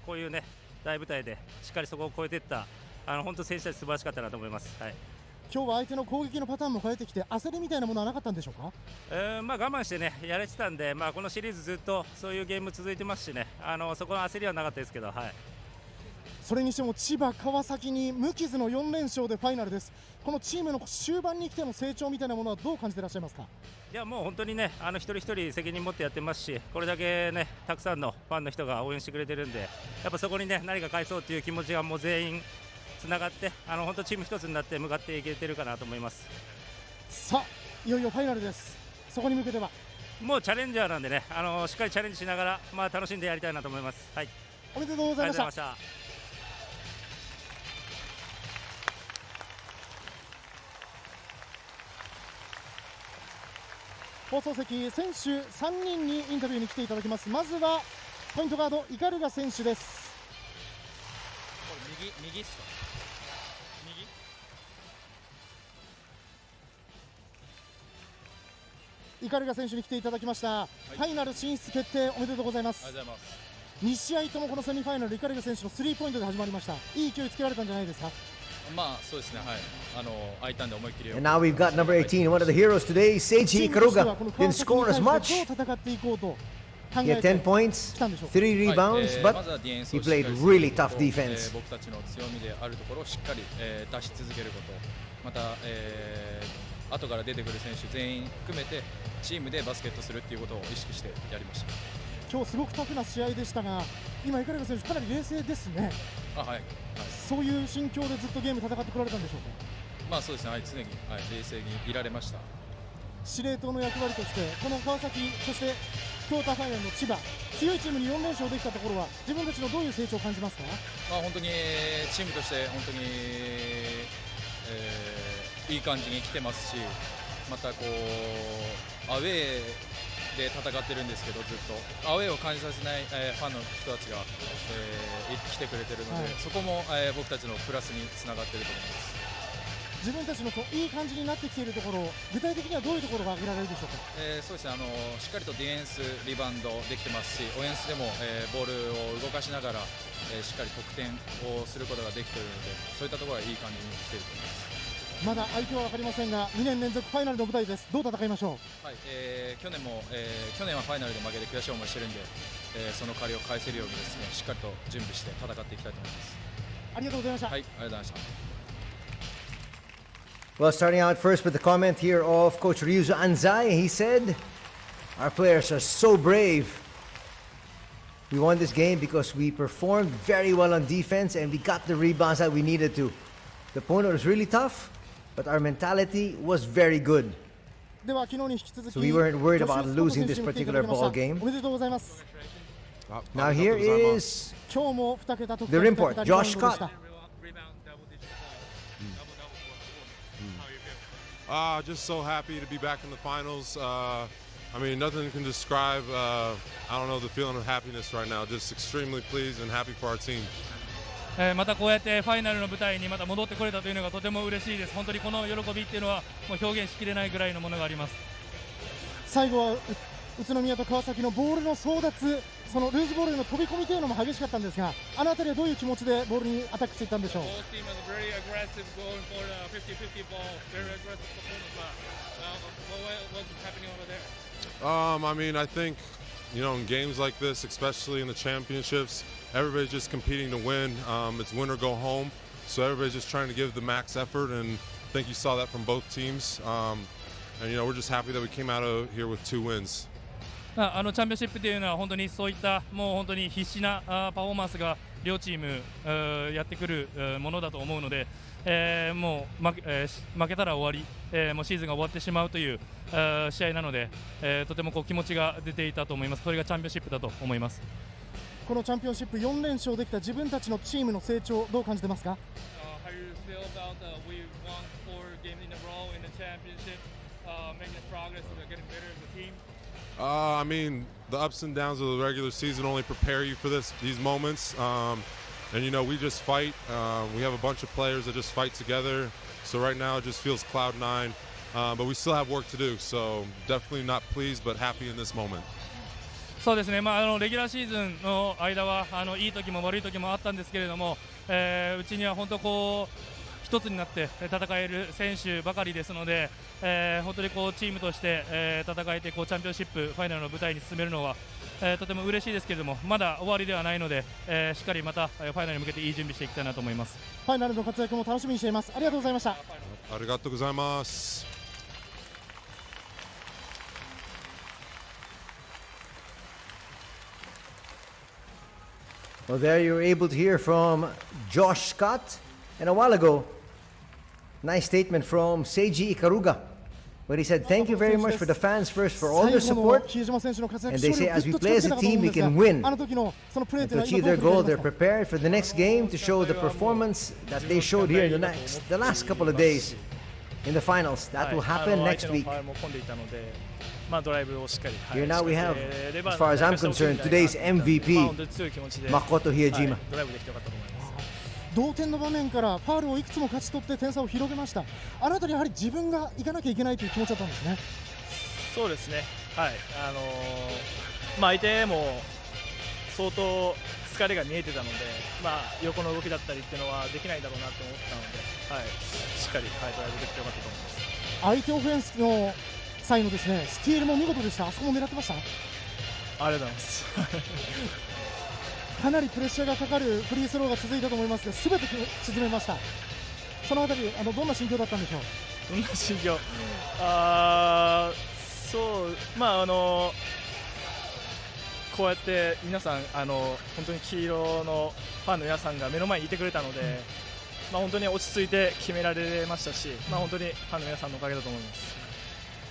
Speaker 3: こういうね大舞台でしっかりそこを超えていった、本当選手たち素晴らしかったなと思います。はい。
Speaker 4: 今日は相手の攻撃のパターンも変えてきて焦りみたいなものはなかったんでしょうか？
Speaker 3: まあ我慢してねやれてたんで、まあこのシリーズずっとそういうゲーム続いてますしね、そこの焦りはなかったですけど、はい。
Speaker 4: それにしても千葉、川崎に無傷の4連勝でファイナルです。このチームの終盤に来ての成長みたいなものはどう感じていらっしゃいますか？
Speaker 3: いやもう本当にね一人一人責任持ってやってますし、これだけねたくさんのファンの人が応援してくれてるんで、やっぱそこにね何か返そうという気持ちがもう全員つながって、本当チーム一つになって向かっていけてるかなと思います。
Speaker 4: さあいよいよファイナルです。そこに向けては
Speaker 3: もうチャレンジャーなんでね、しっかりチャレンジしながら、まあ、楽しんでやりたいなと思います。はい、
Speaker 4: おめでとうございました。
Speaker 3: ありがとうございました。
Speaker 4: 放送席、選手3人にインタビューに来ていただきます。まずはポイントガードイカルガ選手です。
Speaker 5: 右っすか？右？
Speaker 4: イカルガ選手に来ていただきました、ファイナル進出決定おめでとうございます。
Speaker 5: ありがとうございます。
Speaker 4: 2試合ともこのセミファイナルイカルガ選手のスリーポイントで始まりました。いい勢いつけられたんじゃないですか。
Speaker 5: まあそうですね、はい、空いたんで思いっきり。
Speaker 1: And now we've got number 18, one of the heroes today, Seiji Ikaruga. Didn't score as much.
Speaker 4: どう戦っていこうと考
Speaker 1: He
Speaker 4: え
Speaker 1: had
Speaker 4: て
Speaker 1: 10 points,
Speaker 4: きたんでしょう。
Speaker 1: 3 rebounds,
Speaker 5: ま
Speaker 1: but
Speaker 5: ずはディフェンス
Speaker 1: he
Speaker 5: をしっかり
Speaker 1: played
Speaker 5: する
Speaker 1: really
Speaker 5: こと
Speaker 1: tough defense.
Speaker 5: 僕たちの強みであるところをしっかり、出し続けること、また、後から出てくる選手全員含めてチームでバスケットするっていうことを意識してやりました。
Speaker 4: 今日すごくタフな試合でしたが、今イカルガ選手かなり冷静ですね。
Speaker 5: はい、はい、
Speaker 4: そういう心境でずっとゲーム戦ってこられたんでしょうか。
Speaker 5: まあそうですね、はい、常に、はい、冷静にいられました。
Speaker 4: 司令塔の役割としてこの川崎、そしてクォーターファイナルの千葉、強いチームに4連勝できたところは自分たちのどういう成長を感じますか。
Speaker 5: まあ本当にチームとして本当に、いい感じに来てますし、またこうアウェーで戦ってるんですけど、ずっとアウェーを感じさせない、ファンの人たちが、来てくれてるので、そこも、僕たちのプラスにつながっていると思います。
Speaker 4: 自分たちのいい感じになってきているところ、具体的にはどういうところが挙げられるでしょうか。
Speaker 5: そうですね、しっかりとディフェンス、リバウンドできてますし、オフェンスでも、ボールを動かしながら、しっかり得点をすることができているので、そういったところはいい感じに来ていると思います。
Speaker 4: まだ相手は分かりませんが、2年連続ファイナルの舞台です。どう戦いましょう。
Speaker 5: はい、去年はファイナルで負けて悔しい思いしてるんで、その借りを返せるようにですね、しっかりと準備して戦っていきたいと思います。
Speaker 4: ありがとうございました。
Speaker 5: はい、ありがとうございました。
Speaker 1: Well, starting out first with the comment here of Coach Ryuzo Anzai, he said, "Our players are so brave. We won this game because we performed very well on defense and we got the rebounds that we needed to. The opponent was really tough, but our mentality was very good."
Speaker 4: では昨日に引き続き、
Speaker 1: So we weren't worried about losing this particular ball game.
Speaker 4: おめでとうございます。
Speaker 1: Now here is
Speaker 4: 今日も2桁得
Speaker 1: the
Speaker 4: 点
Speaker 1: import,
Speaker 4: 2桁リバウン
Speaker 1: Josh
Speaker 4: ドでした。
Speaker 1: Scott.
Speaker 6: Just so happy to be back in the finals. I mean, nothing can describe, I don't know, the feeling of happiness right now. Just extremely pleased and happy for our team.
Speaker 7: またこうやってファイナルの舞台にまた戻ってこれたというのがとても嬉しいです。本当にこの喜びっていうのはもう表現しきれないぐらいのものがあります。
Speaker 4: 最後は宇都宮と川崎のボールの争奪、そのルーズボールへの飛び込みというのも激しかったんですが、あのあたりはどういう気持ちでボールにアタックしていったんでしょう。
Speaker 6: I mean, I think, you know, in games like this, especially in the championships, everybody's just competing to win. It's win or go home. So everybody's just trying to give the max effort, and I think you saw that from both teams. And, you know, we're just happy that we came out of here with 2 wins.
Speaker 7: チャンピオンシップというのは本当にそういったもう本当に必死なパフォーマンスが両チームやってくるものだと思うので、もう負けたら終わり、もうシーズンが終わってしまうという試合なので、とてもこう気持ちが出ていたと思います。それがチャンピオンシップだと思います。
Speaker 4: このチャンピオンシップ4連勝できた自分たちのチームの成長、どう感じてますか。
Speaker 6: I mean, the ups and downs of the regular season only prepare you for these moments. And, you know, we just fight. We have a bunch of players that just fight together. So right now it just feels cloud 9. But we still have work to do. So definitely not pleased, but happy in this moment.
Speaker 7: そうですね、レギュラーシーズンの間はいい時も悪い時もあったんですけれども、うちには本当こう一つになって戦える選手ばかりですので、本当にこうチームとして、戦えてこうチャンピオンシップファイナルの舞台に進めるのは、とても嬉しいですけれども、まだ終わりではないので、しっかりまたファイナルに向けていい準備していきたいなと思います。
Speaker 4: ファイナルの活躍も楽しみにしています。ありがとうございました。
Speaker 6: ありがとうございます。
Speaker 1: Well, there you were able to hear from Josh Scott. And a while ago, nice statement from Seiji Ikaruga, where he said, "Thank you very much for the fans first for all their support." And they say, as we play as a team, we can win. And to achieve their goal, they're prepared for the next game to show the performance that they showed here in the last couple of days in the finals. That will happen next week. Here now we have, as far as I'm concerned, today's MVP, Makoto Hiyajima.
Speaker 4: 同点の場面からファウルをいくつも勝ち取って点差を広げました。あのあたりやはり自分が行かなきゃいけないという気持ちだったんですね。
Speaker 8: そうですね、はい、相手も相当疲れが見えてたので、横の動きだったりっていうのはできないだろうなと思ったので、しっかり、トライブできてよかったと思います。
Speaker 4: 相手オフェンスの際のですね、スティールも見事でした。あそこも狙ってました。
Speaker 8: ありがとうございます。
Speaker 4: かなりプレッシャーがかかるフリースローが続いたと思いますが、すべて沈めました。そのあたりどんな心境だったんでしょう。
Speaker 8: どんな心境、そう、こうやって皆さん本当に黄色のファンの皆さんが目の前にいてくれたので、本当に落ち着いて決められましたし、本当にファンの皆さんのおかげだと思います。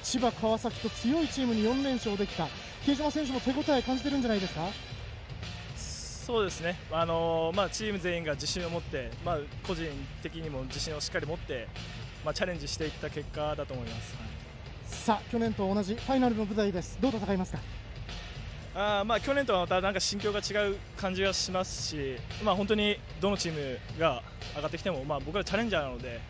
Speaker 4: 千葉、川崎と強いチームに4連勝できた。比江島選手も手応え感じてるんじゃないですか。
Speaker 8: そうですね、チーム全員が自信を持って、個人的にも自信をしっかり持って、チャレンジしていった結果だと思います。
Speaker 4: さあ、去年と同じファイナルの舞台です。どう戦いますか。
Speaker 8: 去年とはまたなんか心境が違う感じがしますし、本当にどのチームが上がってきても、僕らチャレンジャーなので、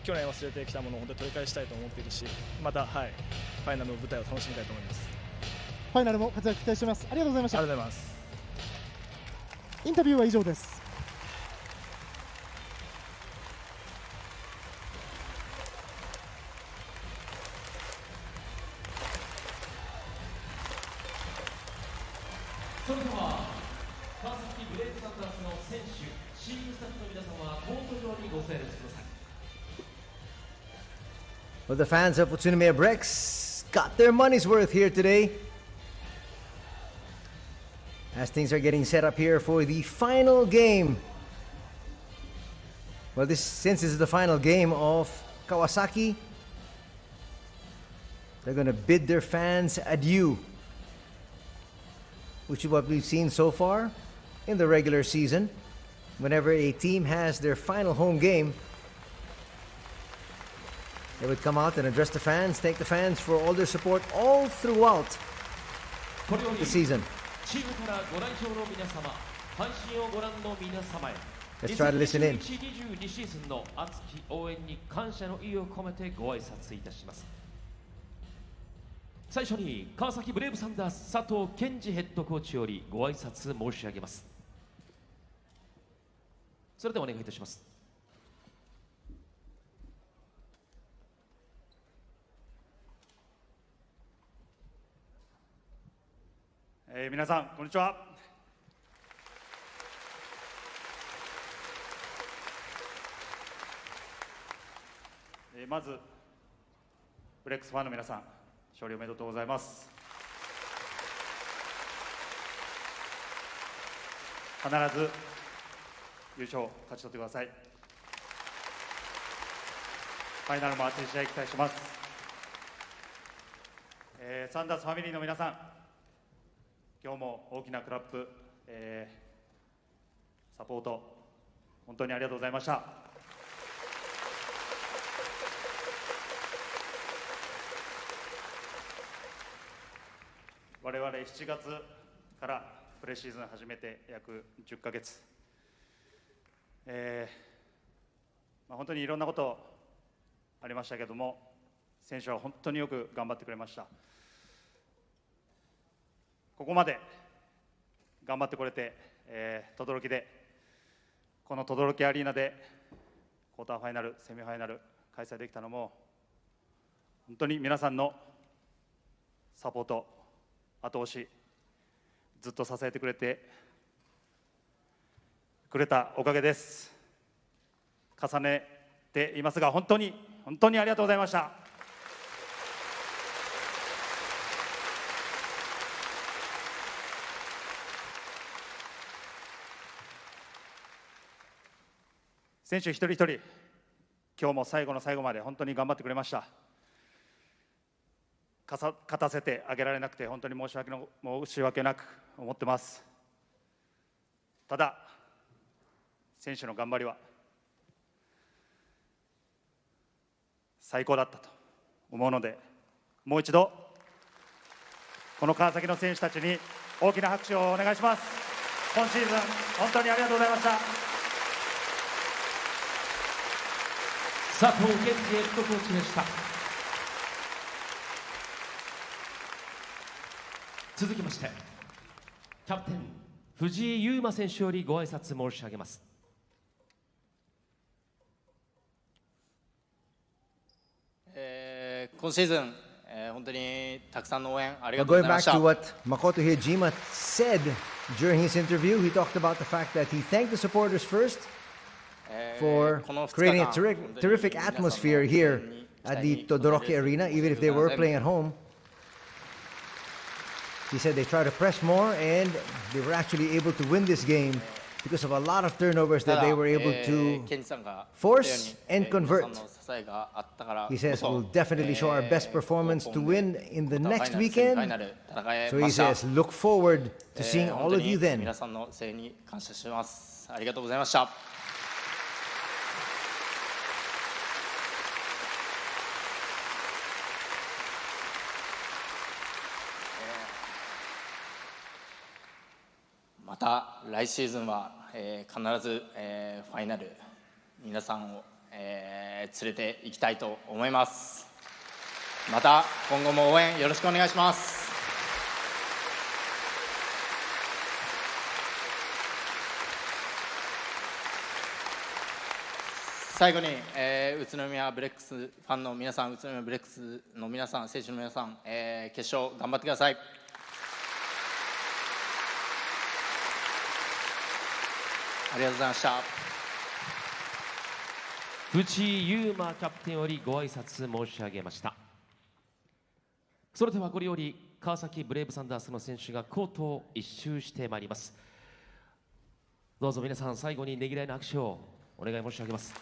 Speaker 8: 去年忘れてきたものを本当に取り返したいと思っているし、また、ファイナルの舞台を楽しみたいと思います。
Speaker 4: ファイナルも活躍期待しています。ありがとうございました。
Speaker 8: ありがとうございます。
Speaker 4: インタビューは以上です。
Speaker 2: それでは川崎ブレイブサンダースの選手、チームスタッフの皆様はコート上にご整列ください。
Speaker 1: Well, the fans of UTSUNOMIYA BREX got their money's worth here today, as things are getting set up here for the final game. Well, since this is the final game of Kawasaki, they're going to bid their fans adieu, which is what we've seen so far in the regular season. Whenever a team has their final home game, they would come out and address the fans, thank the fans for all their support all throughout the season.
Speaker 2: チームからご来場の皆様、配信をご覧の皆様へ、
Speaker 1: Let's try to listen in.
Speaker 2: 2021-22シーズンの熱き応援に感謝の意を込めてご挨拶いたします。最初に川崎ブレイブサンダース佐藤健二ヘッドコーチよりご挨拶申し上げます。それではお願いいたします。
Speaker 9: 皆さんこんにちは。まずブレックスファンの皆さん、勝利おめでとうございます。必ず優勝を勝ち取ってください。ファイナルも熱い試合期待します。サンダースファミリーの皆さん、今日も大きなクラップ、サポート本当にありがとうございました。我々7月からプレシーズン始めて約10ヶ月、本当にいろんなことありましたけども、選手は本当によく頑張ってくれました。ここまで頑張ってこれて、轟でこの轟アリーナでクォーターファイナル、セミファイナル開催できたのも本当に皆さんのサポート、後押し、ずっと支えてくれたおかげです。重ねていますが、本当に本当にありがとうございました。選手一人一人、今日も最後の最後まで本当に頑張ってくれました。勝たせてあげられなくて本当に申し訳なく思ってます。ただ選手の頑張りは最高だったと思うので、もう一度この川崎の選手たちに大きな拍手をお願いします。今シーズン本当にありがとうございました。
Speaker 2: 佐藤健二ヘッドコーチでした。続きましてキャプテン藤井祐馬選手よりご挨拶申し上げます。
Speaker 10: 今シーズン、本当にたくさんの応援ありが
Speaker 1: Well,
Speaker 10: とうご
Speaker 1: going
Speaker 10: ざいま
Speaker 1: back
Speaker 10: した。
Speaker 1: to what Makoto Hijima said during his interview, he talked about the fact that he thanked the supporters first for
Speaker 10: この2
Speaker 1: creating
Speaker 10: 日
Speaker 1: a
Speaker 10: 間
Speaker 1: terrific atmosphere here at the Todoroki Arena, even if they were playing at home. He said they tried to press more and they were actually able to win this game because of a lot of turnovers
Speaker 10: た
Speaker 1: that
Speaker 10: だ
Speaker 1: they were able to
Speaker 10: ケンジさんが
Speaker 1: force
Speaker 10: 言
Speaker 1: and
Speaker 10: ったように
Speaker 1: convert.
Speaker 10: 皆さんの支えがあったから
Speaker 1: He
Speaker 10: こそ
Speaker 1: says we'll definitely show our best performance to win in the next weekend. So he says look forward to seeing all of you then.
Speaker 10: 皆さんの声援に感謝します。ありがとうございました。また来シーズンは、必ず、ファイナル皆さんを、連れて行きたいと思います。また今後も応援よろしくお願いします。最後に、宇都宮ブレックスファンの皆さん、宇都宮ブレックスの皆さん、選手の皆さん、決勝頑張ってください。ありがとうございました。
Speaker 2: 藤井祐馬キャプテンよりご挨拶申し上げました。それではこれより川崎ブレイブサンダースの選手がコートを一周してまいります。どうぞ皆さん最後にねぎらいの握手をお願い申し上げます。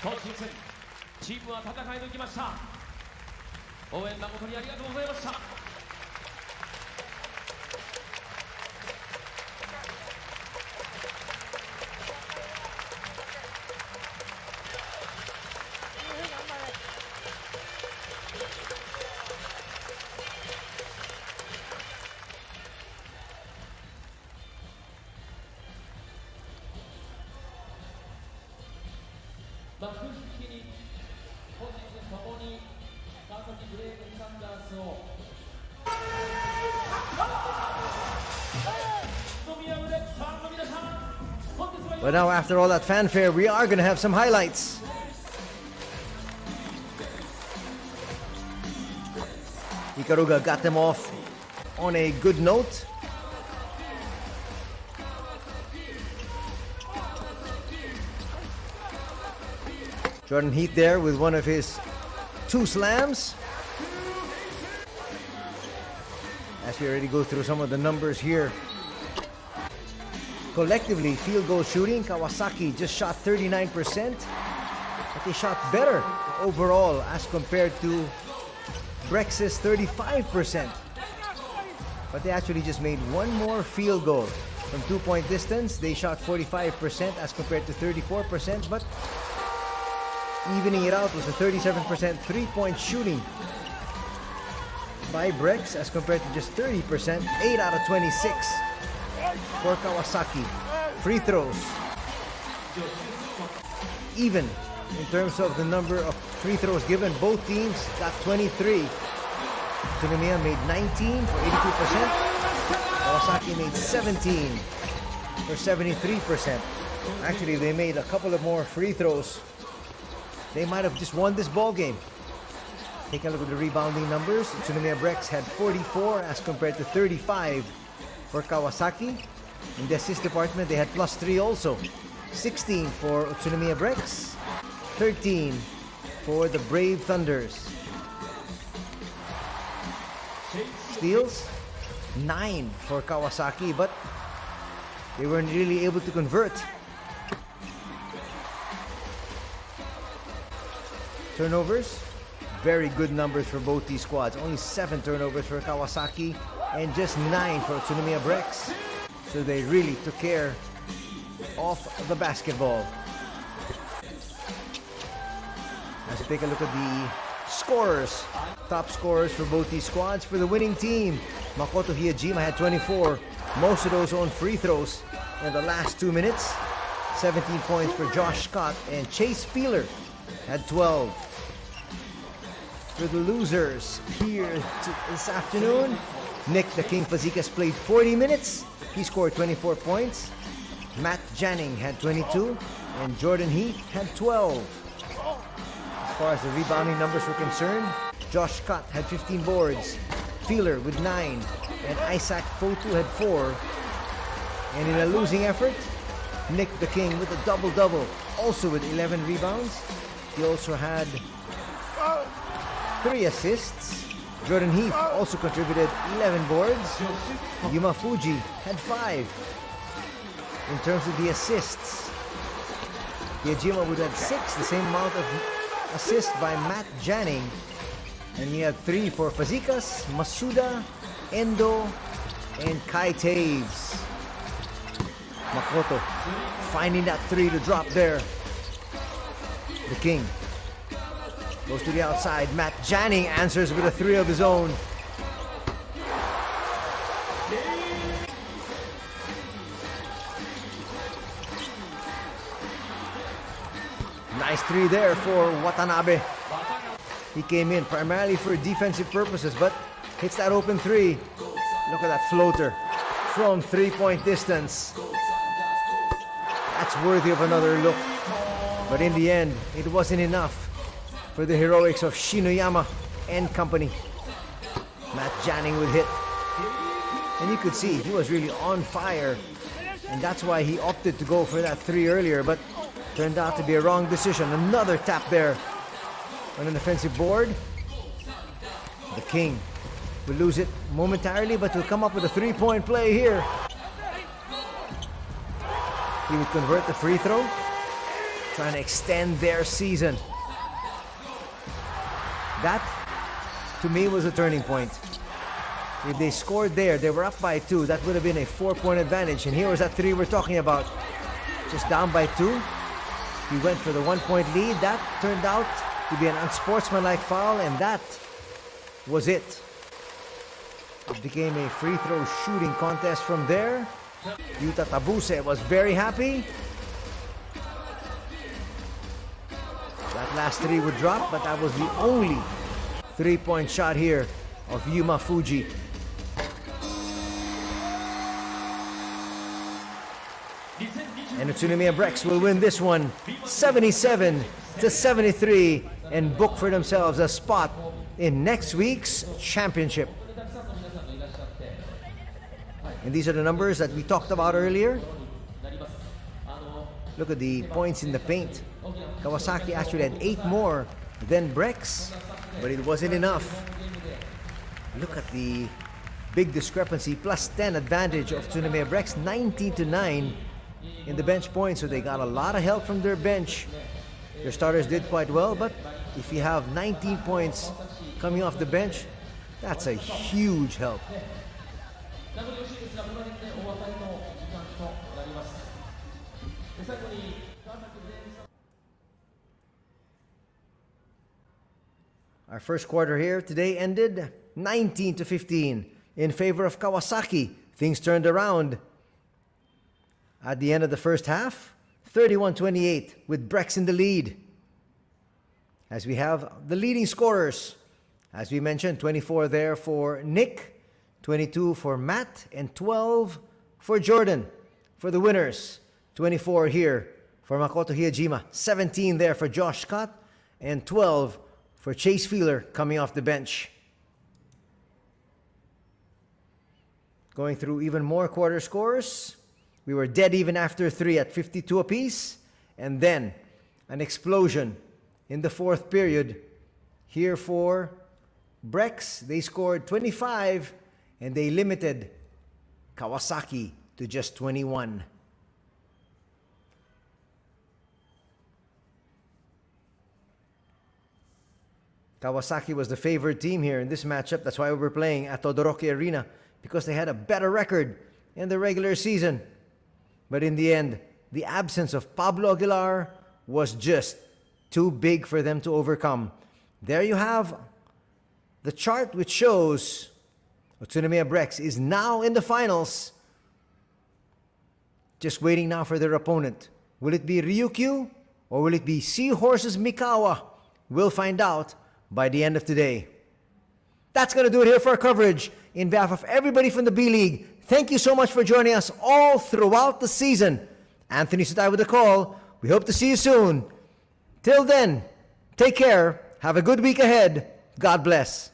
Speaker 2: 今シーズンチームは戦い抜きました。応援誠にありがとうございました。幕引きに本日ともに川崎ブレイブサンダースを宇都宮ブレックスファンの皆さん、本日は
Speaker 1: But now after all that fanfare, we are going to have some highlights. Ikaruga got them off on a good note. Jordan Heath there with one of his 2 slams. As we already go through some of the numbers here. Collectively, field goal shooting, Kawasaki just shot 39%. But they shot better overall as compared to Brex's 35%. But they actually just made one more field goal. From 2-point distance, they shot 45% as compared to 34%. But evening it out was a 37% 3-point shooting by Brex as compared to just 30%, 8 out of 26 for Kawasaki. Free throws even in terms of the number of free throws given. Both teams got 23. UTSUNOMIYA made 19 for 82%. Kawasaki made 17 for 73%. Actually, they made a couple of more free throws. They might have just won this ball game. Take a look at the rebounding numbers. UTSUNOMIYA Brex had 44 as compared to 35 for Kawasaki. In the assist department, they had +3 also. 16 for UTSUNOMIYA Brex 13 for the Brave Thunders. Steals, 9 for Kawasaki, but they weren't really able to convert. Turnovers, very good numbers for both these squads. Only 7 turnovers for Kawasaki and just 9 for UTSUNOMIYA BREX. So they really took care of the basketball. Let's take a look at the scorers. Top scorers for both these squads. For the winning team, Makoto Hiyajima had 24. Most of those on free throws in the last 2 minutes. 17 points for Josh Scott, and Chase Feeler had 12. For the losers here this afternoon, Nick the King Fazekas played 40 minutes. He scored 24 points. Matt Janning had 22, and Jordan Heath had 12. As far as the rebounding numbers were concerned, Josh Scott had 15 boards, Feeler with 9, and Isaac Fotu had 4. And in a losing effort, Nick the King with a double-double, also with 11 rebounds. He also had 3 assists. Jordan Heath also contributed 11 boards. Yuma Fuji had 5. In terms of the assists, Hiyajima would have 6, the same amount of assists by Matt Janning. And he had 3 for Fazekas, Masuda, Endo, and Kai Taves. Makoto finding that 3 to drop there. The King goes to the outside. Matt Janning answers with a 3 of his own. Nice 3 there for Watanabe. He came in primarily for defensive purposes, but hits that open 3. Look at that floater from 3-point distance. That's worthy of another look. But in the end, it wasn't enough for the heroics of Shinoyama and company. Matt Janning would hit. And you could see he was really on fire. And that's why he opted to go for that 3 earlier, but turned out to be a wrong decision. Another tap there on an offensive board. The King will lose it momentarily, but will come up with a 3-point play here. He would convert the free throw, trying to extend their season. That, to me, was a turning point. If they scored there, they were up by 2. That would have been a 4-point advantage. And here was that 3 we're talking about. Just down by 2. He went for the 1-point lead. That turned out to be an unsportsmanlike foul, and that was it. It became a free throw shooting contest from there. Yuta Tabuse was very happy. That last 3 would drop, but that was the only 3-point shot here of Yuma Fuji. And UTSUNOMIYA BREX will win this one 77-73 and book for themselves a spot in next week's championship. And these are the numbers that we talked about earlier. Look at the points in the paint. Kawasaki actually had 8 more than BREX, but it wasn't enough. Look at the big discrepancy, plus 10 advantage of UTSUNOMIYA BREX, 19-9 in the bench points, so they got a lot of help from their bench. Their starters did quite well, but if you have 19 points coming off the bench, that's a huge help. Our first quarter here today ended 19-15 in favor of Kawasaki. Things turned around at the end of the first half, 31-28 with BREX in the lead. As we have the leading scorers, as we mentioned, 24 there for Nick, 22 for Matt, and 12 for Jordan. For the winners, 24 here for Makoto Hiyajima, 17 there for Josh Scott, and 12 for Chase Feeler coming off the bench. Going through even more quarter scores, we were dead even after 3 at 52 apiece. And then, an explosion in the fourth period. Here for Brex, they scored 25 and they limited Kawasaki to just 21. Kawasaki was the favored team here in this matchup. That's why we were playing at Todoroki Arena, because they had a better record in the regular season. But in the end, the absence of Pablo Aguilar was just too big for them to overcome. There you have the chart which shows Utsunomiya Brex is now in the finals. Just waiting now for their opponent. Will it be Ryukyu or will it be Seahorses Mikawa? We'll find out by the end of today. That's going to do it here for our coverage. In behalf of everybody from the B-League, thank you so much for joining us all throughout the season. Anthony Sutay with the call. We hope to see you soon. Till then, take care. Have a good week ahead. God bless.